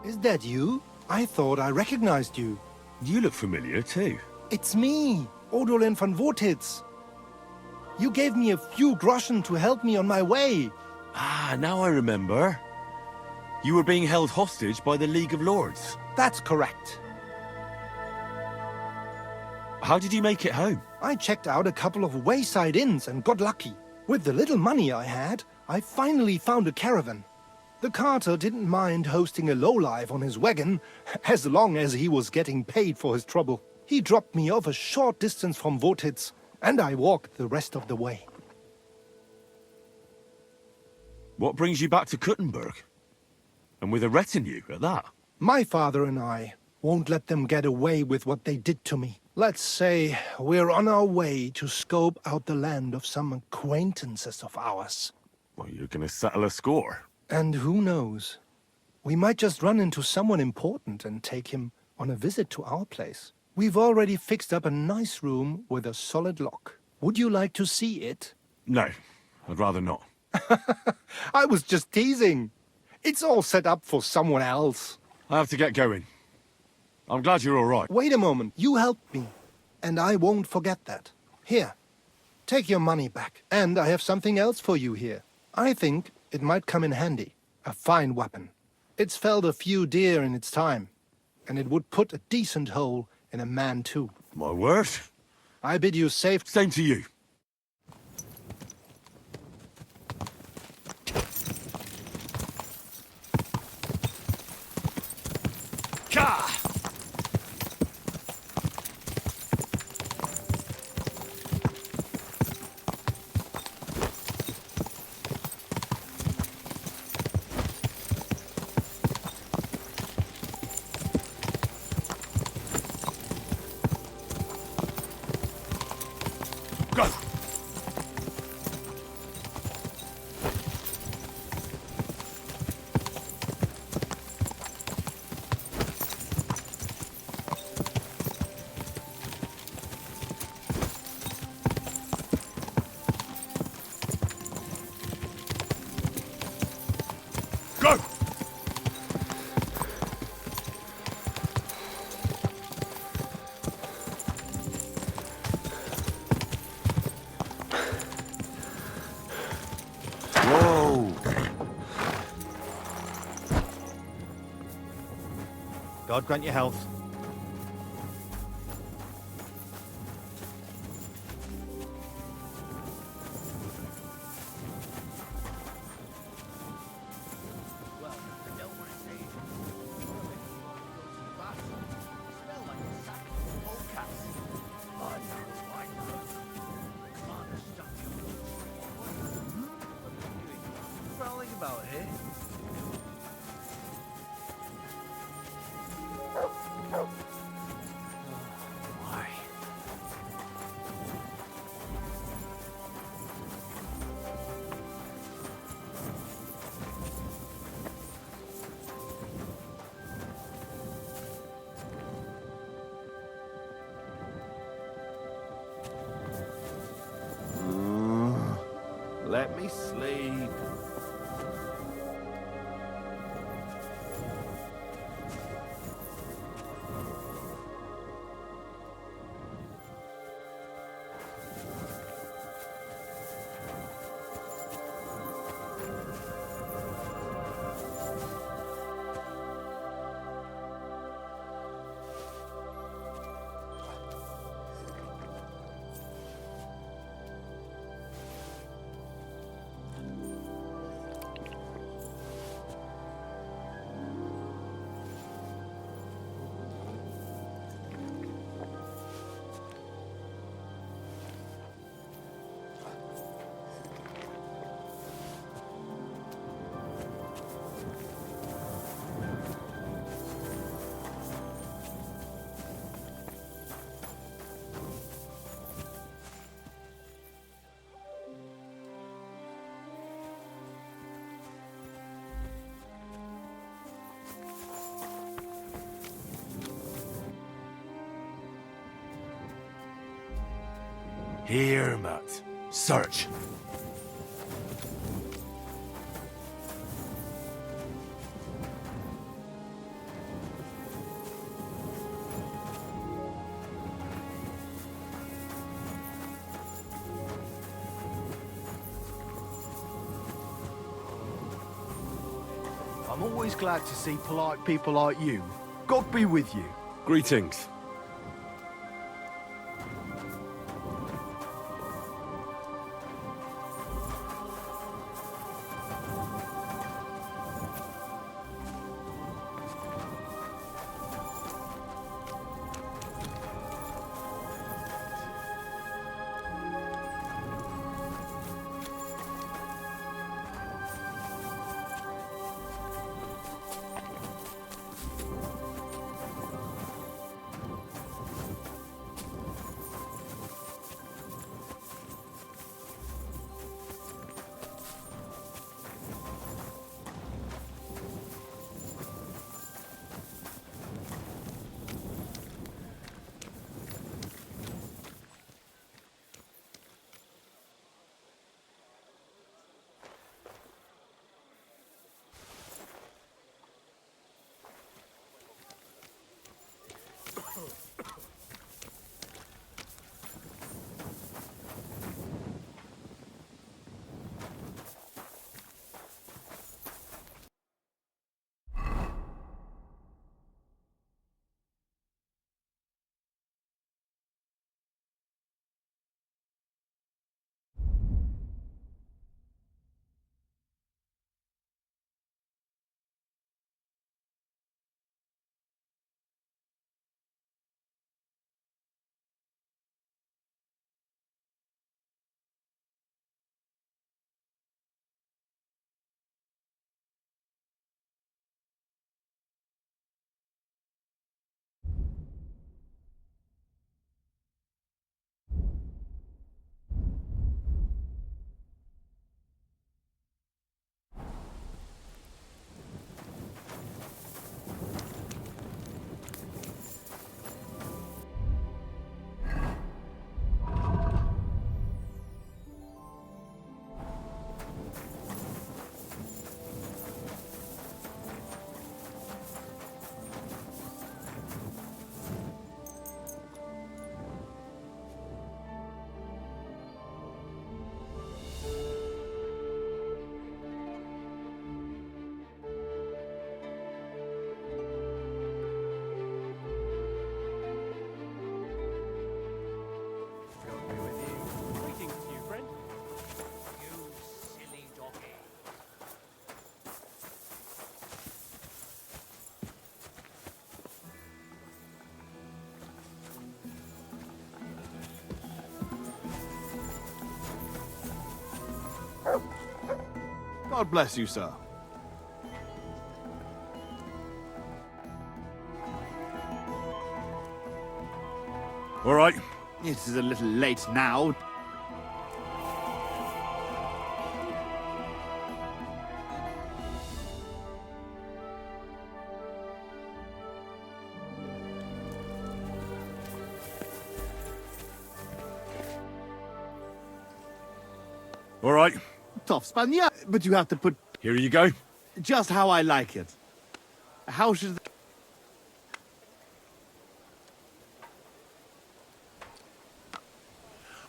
Is that you? I thought I recognized you. You look familiar too. It's me, Odolin von Vortitz. You gave me a few groschen to help me on my way. Ah, now I remember. You were being held hostage by the League of Lords. That's correct. How did you make it home? I checked out a couple of wayside inns and got lucky. With the little money I had, I finally found a caravan. The carter didn't mind hosting a lowlife on his wagon, as long as he was getting paid for his trouble. He dropped me off a short distance from Vortitz, and I walked the rest of the way. What brings you back to Kuttenberg? And with a retinue at that? My father and I won't let them get away with what they did to me. Let's say we're on our way to scope out the land of some acquaintances of ours. Well, you're gonna settle a score. And who knows? We might just run into someone important and take him on a visit to our place. We've already fixed up a nice room with a solid lock. Would you like to see it? No, I'd rather not. I was just teasing. It's all set up for someone else. I have to get going. I'm glad you're all right. Wait a moment. You helped me, and I won't forget that. Here, Take your money back, and I have something else for you here. I think it might come in handy. A fine weapon. It's felled a few deer in its time, and it would put a decent hole in a man too. My word. I bid you safe. Same to you. Ka! Go! Go! Whoa! God grant you health. About it. Let me sleep. Here, Matt. Search. I'm always glad to see polite people like you. God be with you. Greetings. God bless you, sir. All right. It is a little late now. All right. Tough span, yeah, but you have to put... Here you go. Just how I like it. How should...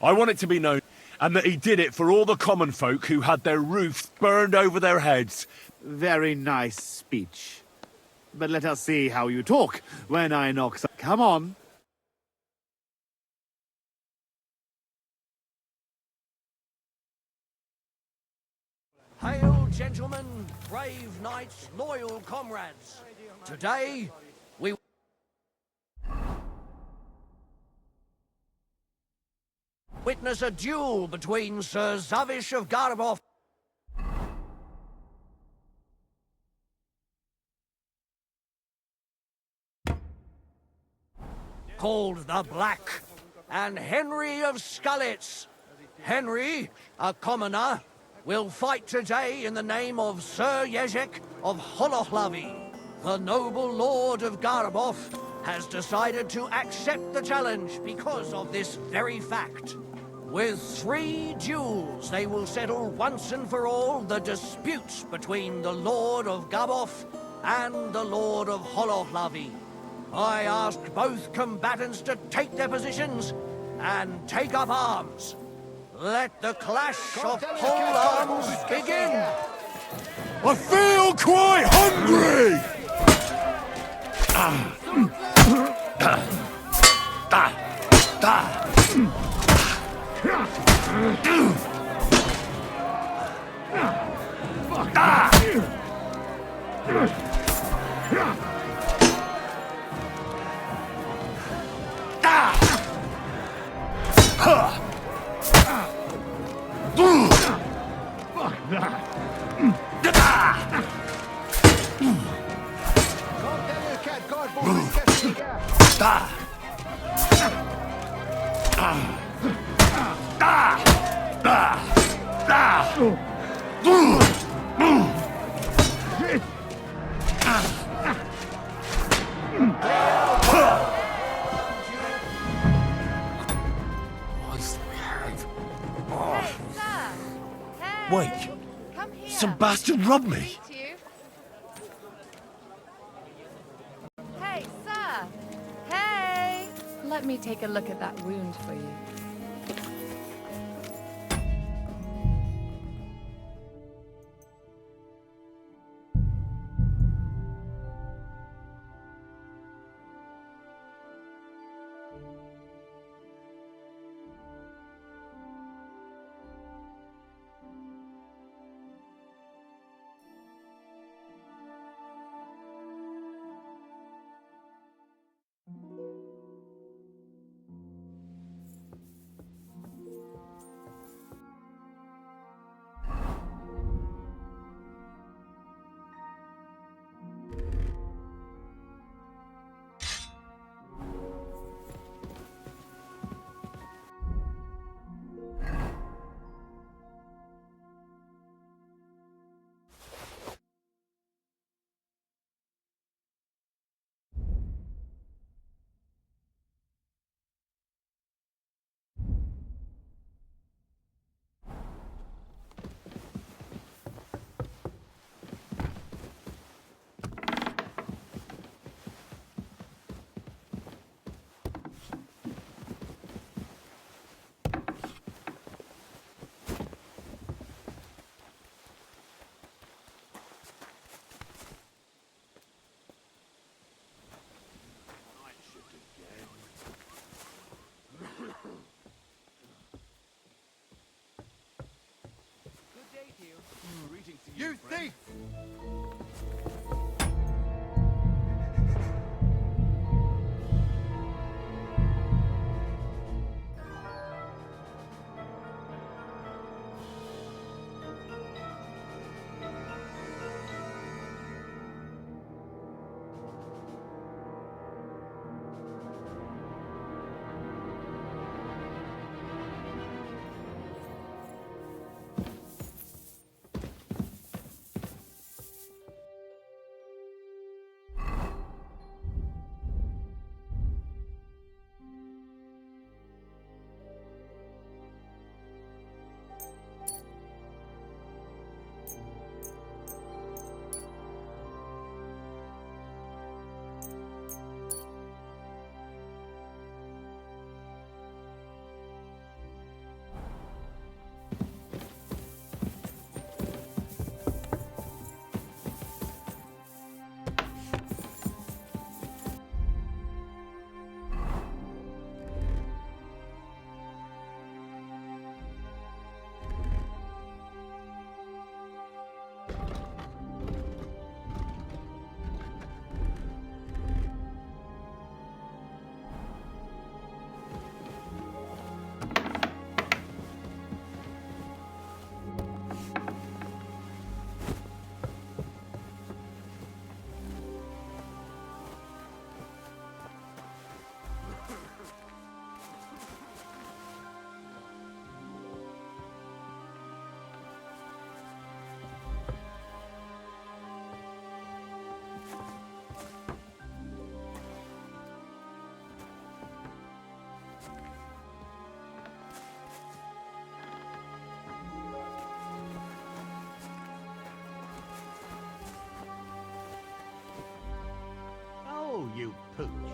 I want it to be known, and that he did it for all the common folk who had their roofs burned over their heads. Very nice speech. But let us see how you talk when I knock... Come on. Hail, gentlemen, brave knights, loyal comrades. Today, we witness a duel between Sir Zavish of Garabov called the Black, and Henry of Skullets. Henry, a commoner, will fight today in the name of Sir Jezek of Holohlavi. The noble lord of Garabov has decided to accept the challenge because of this very fact. With 3 duels, they will settle once and for all the dispute between the Lord of Gabov and the Lord of Holohlavi. I ask both combatants to take their positions and take up arms. Let the clash of pole arms begin! I feel quite hungry! Wait, some bastard robbed me. Hey, sir! Hey! Let me take a look at that wound for you. You thief! pooch.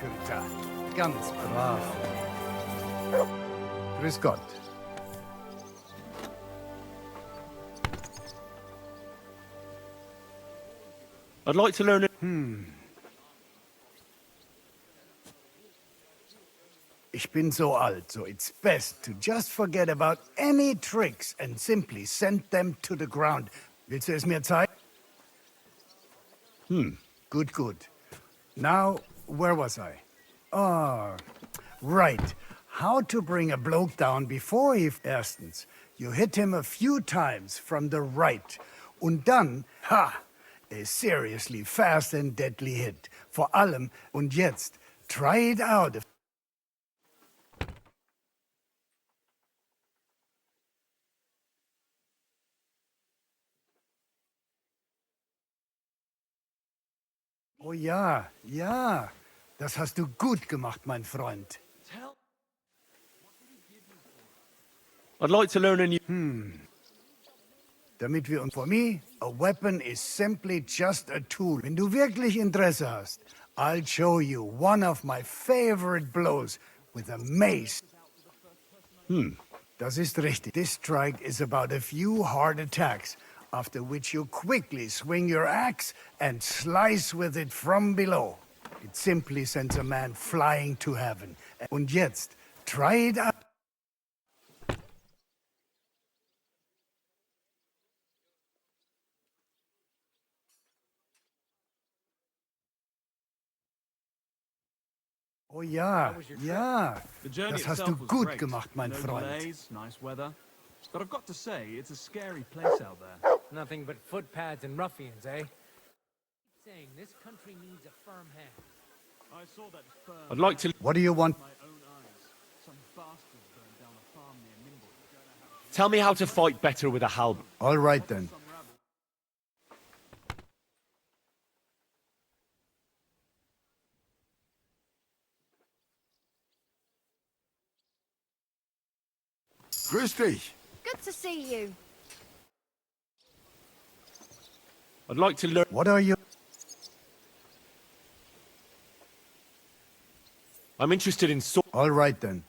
Güter. Ganz brav. Grüß Gott. I'd like to learn... Ich bin so alt, so it's best to just forget about any tricks and simply send them to the ground. Willst du es mir zeigen? Good, good. Now, where was I? Ah, right. How to bring a bloke down before he... Erstens, you hit him a few times from the right. Und dann, a seriously fast and deadly hit. Vor allem, und jetzt, try it out. Oh ja, ja. Das hast du gut gemacht, mein Freund. I'd like to learn a new... Damit wir uns... For me, a weapon is simply just a tool. Wenn du wirklich Interesse hast, I'll show you one of my favorite blows with a mace. Das ist richtig. This strike is about a few hard attacks, after which you quickly swing your axe and slice with it from below. It simply sends a man flying to heaven. Und jetzt, try it out. Oh ja, ja. Das hast du gut gemacht, mein Freund. Nice weather. But I've got to say, it's a scary place out there. Nothing but footpads and ruffians, eh? Saying this country needs a firm hand. I saw that firm... I'd like to... What do you want? My own eyes. Some bastards burned down a farm near Nimble. Tell me how to fight better with a halberd. All right, then. Grüß dich. Good to see you. I'd like to learn... What are you... I'm interested in All right then.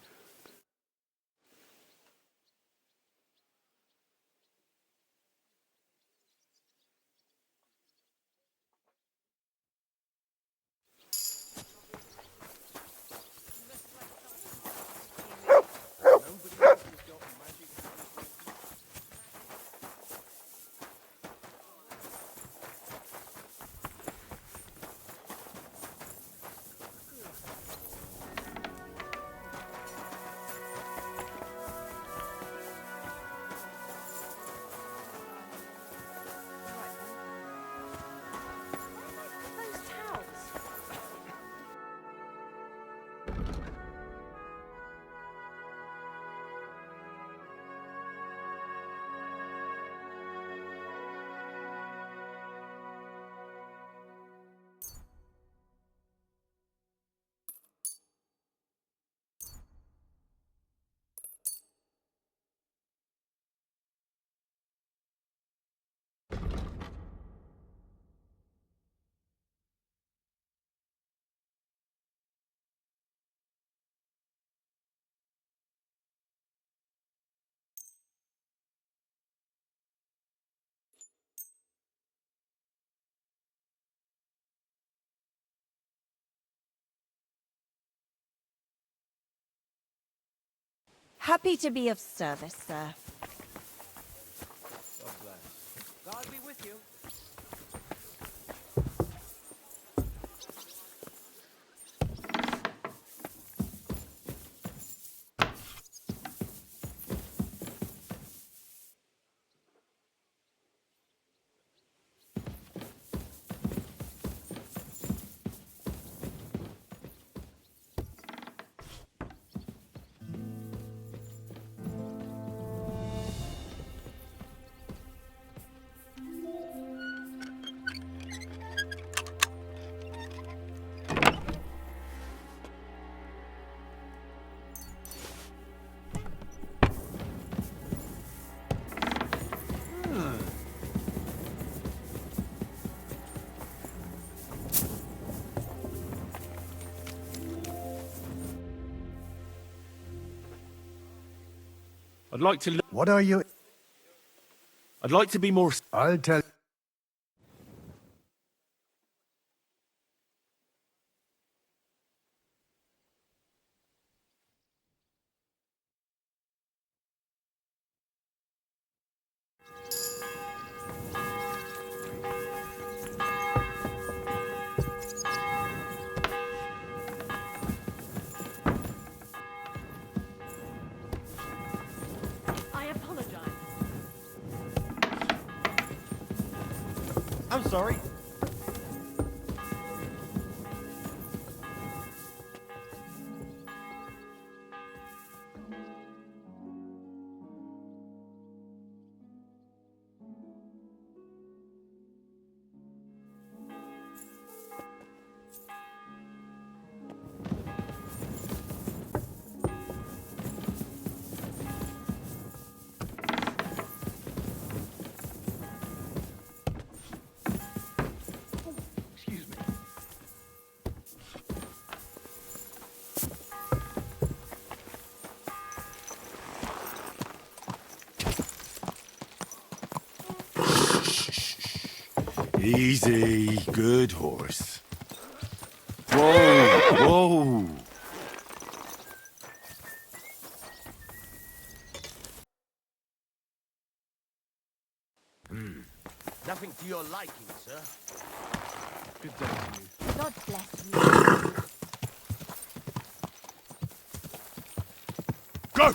Happy to be of service, sir. God be with you. I'd like to. What are you? I'd like to be more. I'll tell. I apologize. I'm sorry. Easy, good horse. Whoa, whoa. Nothing to your liking, sir. Good day to you. God bless you. Go!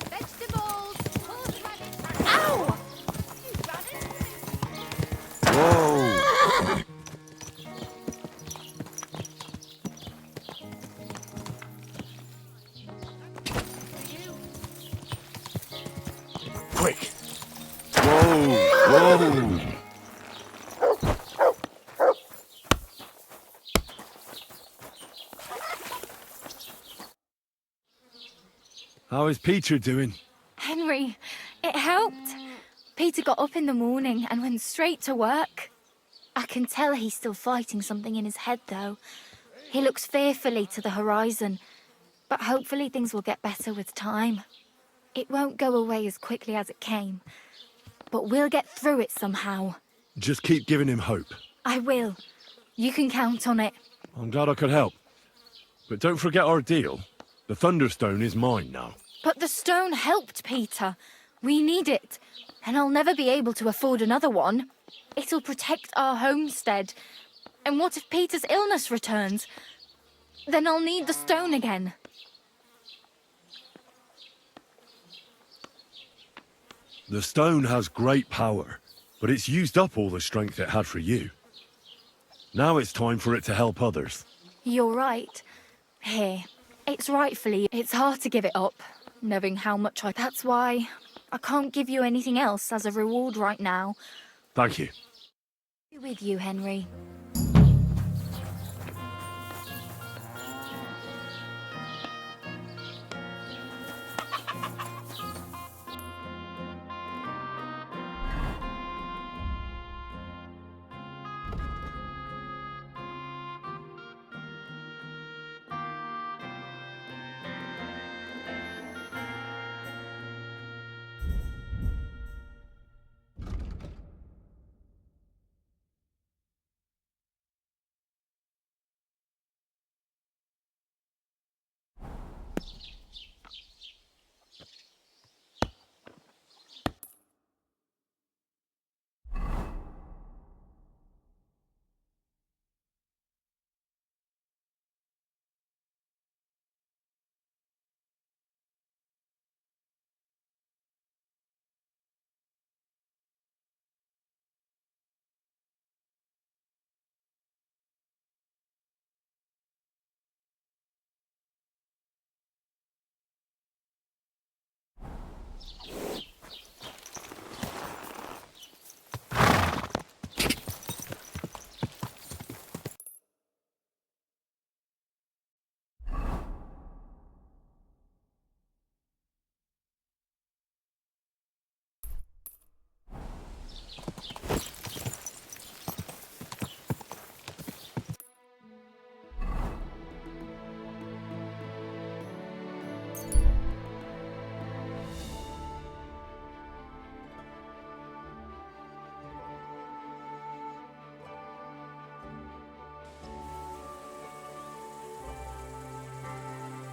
Vegetables, horseradish. Ow! You got it? How is Peter doing? Henry, it helped. Peter got up in the morning and went straight to work. I can tell he's still fighting something in his head, though. He looks fearfully to the horizon, but hopefully things will get better with time. It won't go away as quickly as it came, but we'll get through it somehow. Just keep giving him hope. I will. You can count on it. I'm glad I could help. But don't forget our deal. The Thunderstone is mine now. But the stone helped Peter. We need it, and I'll never be able to afford another one. It'll protect our homestead. And what if Peter's illness returns? Then I'll need the stone again. The stone has great power, but it's used up all the strength it had for you. Now it's time for it to help others. You're right. Here, it's rightfully. It's hard to give it up, knowing how much I... That's why I can't give you anything else as a reward right now. Thank you. With you, Henry.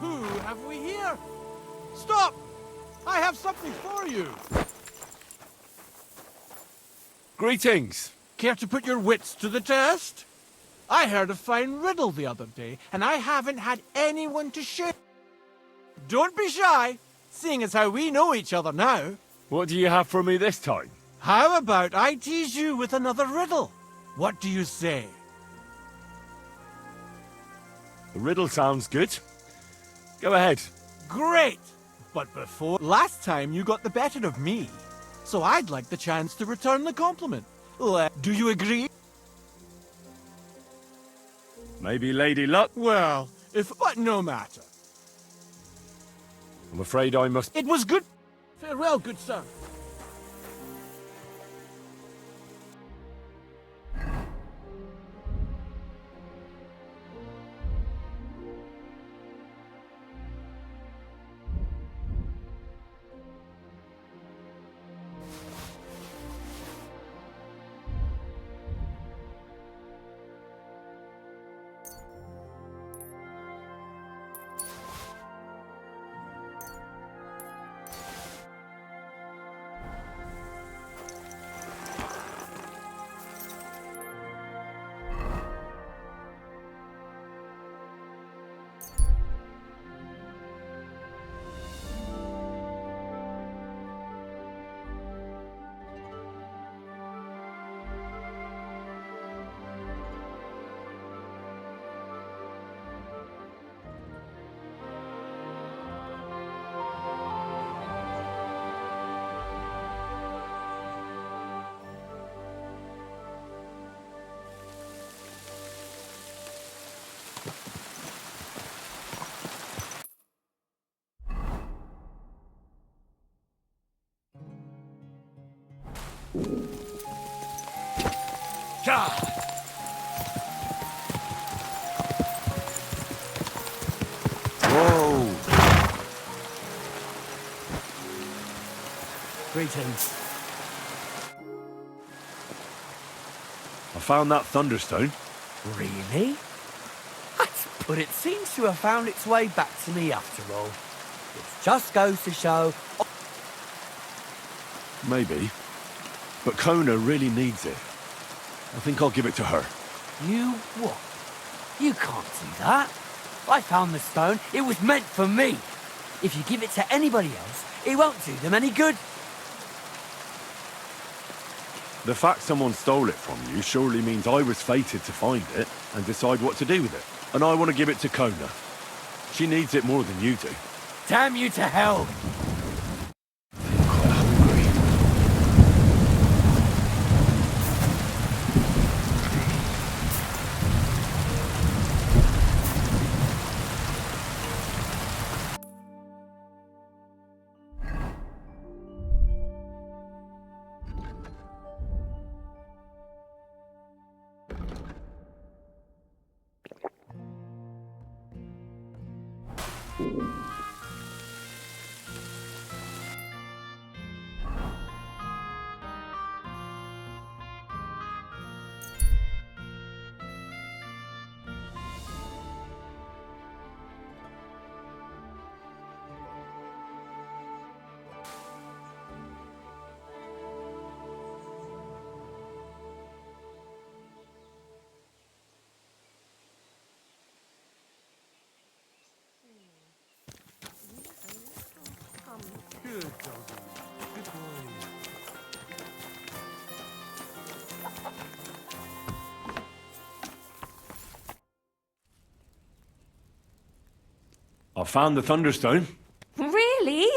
Who have we here? Stop! I have something for you. Greetings. Care to put your wits to the test? I heard a fine riddle the other day, and I haven't had anyone to share. Don't be shy, seeing as how we know each other now. What do you have for me this time? How about I tease you with another riddle? What do you say? The riddle sounds good. Go ahead. Great! But before... Last time you got the better of me, so I'd like the chance to return the compliment. Do you agree? Maybe Lady Luck? Well, but no matter. I'm afraid I must... It was good. Farewell, good sir. Whoa. Greetings. I found that thunderstone. Really? But it seems to have found its way back to me after all. It just goes to show... Maybe. But Kona really needs it. I think I'll give it to her. You what? You can't do that. I found the stone. It was meant for me. If you give it to anybody else, it won't do them any good. The fact someone stole it from you surely means I was fated to find it and decide what to do with it. And I want to give it to Kona. She needs it more than you do. Damn you to hell! Good doggy. Good boy. I found the thunderstone. Really?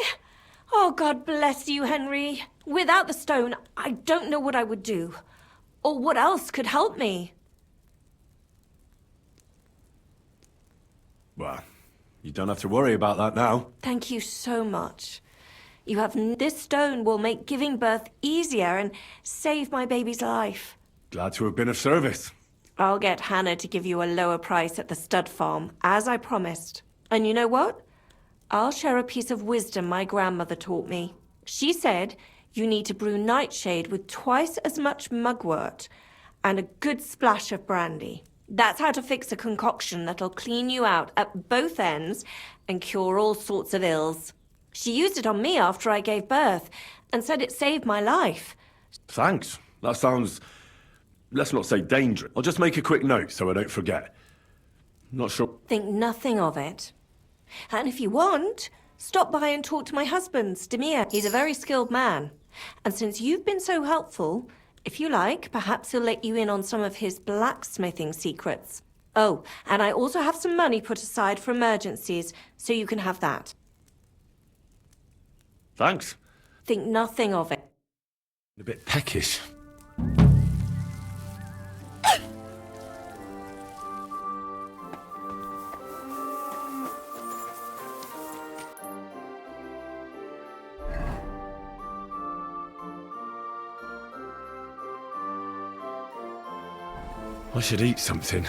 Oh, God bless you, Henry. Without the stone, I don't know what I would do. Or what else could help me. Well, you don't have to worry about that now. Thank you so much. You have this stone will make giving birth easier and save my baby's life. Glad to have been of service. I'll get Hannah to give you a lower price at the stud farm, as I promised. And you know what? I'll share a piece of wisdom my grandmother taught me. She said you need to brew nightshade with twice as much mugwort and a good splash of brandy. That's how to fix a concoction that'll clean you out at both ends and cure all sorts of ills. She used it on me after I gave birth and said it saved my life. Thanks. That sounds, let's not say dangerous. I'll just make a quick note so I don't forget. Not sure. Think nothing of it. And if you want, stop by and talk to my husband, Demir. He's a very skilled man. And since you've been so helpful, if you like, perhaps he'll let you in on some of his blacksmithing secrets. Oh, and I also have some money put aside for emergencies, so you can have that. Thanks. Think nothing of it. A bit peckish. I should eat something.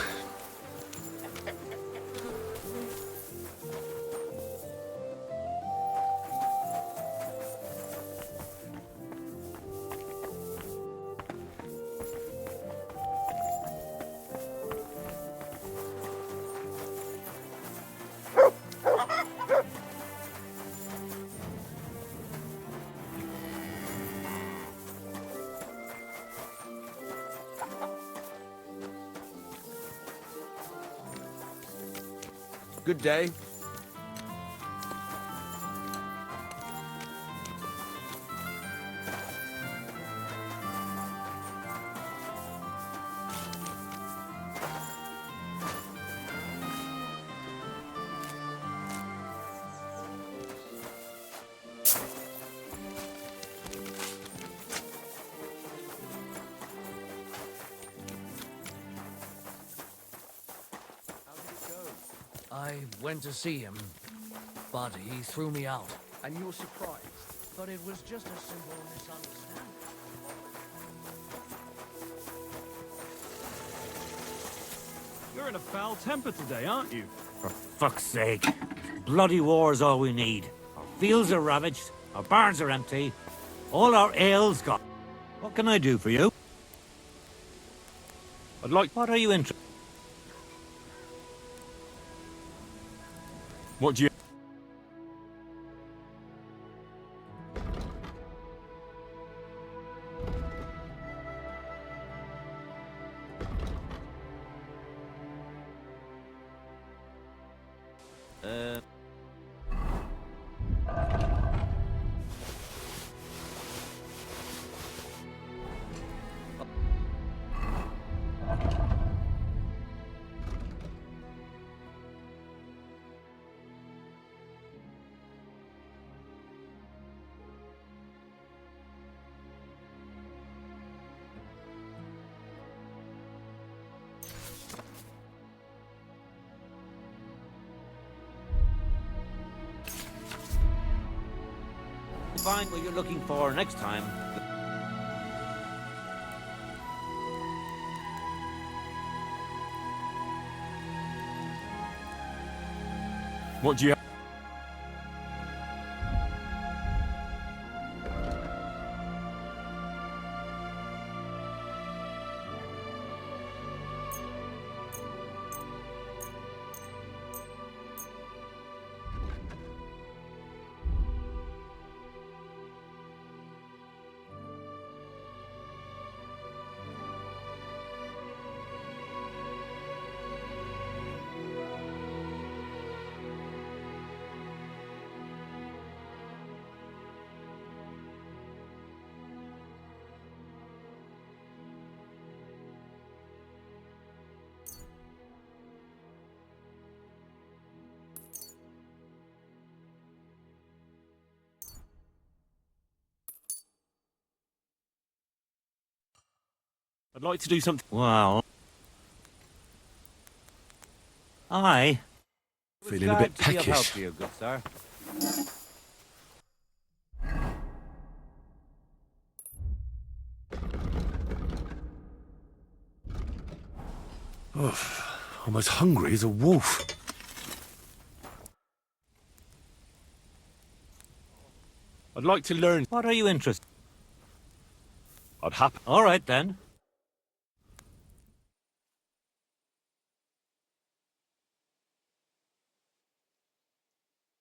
Good day. I went to see him, but he threw me out. And you were surprised? But it was just a simple misunderstanding. You're in a foul temper today, aren't you? For fuck's sake. Bloody war is all we need. Our fields are ravaged, our barns are empty, all our ale's gone. What can I do for you? I'd like... What are you interested? What do you... Find what you're looking for next time. What do you... I'd like to do something... Well... Aye. Feeling a bit Glad to be of help peckish. to you, good sir. I'm as hungry as a wolf. I'd like to learn... What are you interested? I'd happy... All right, then.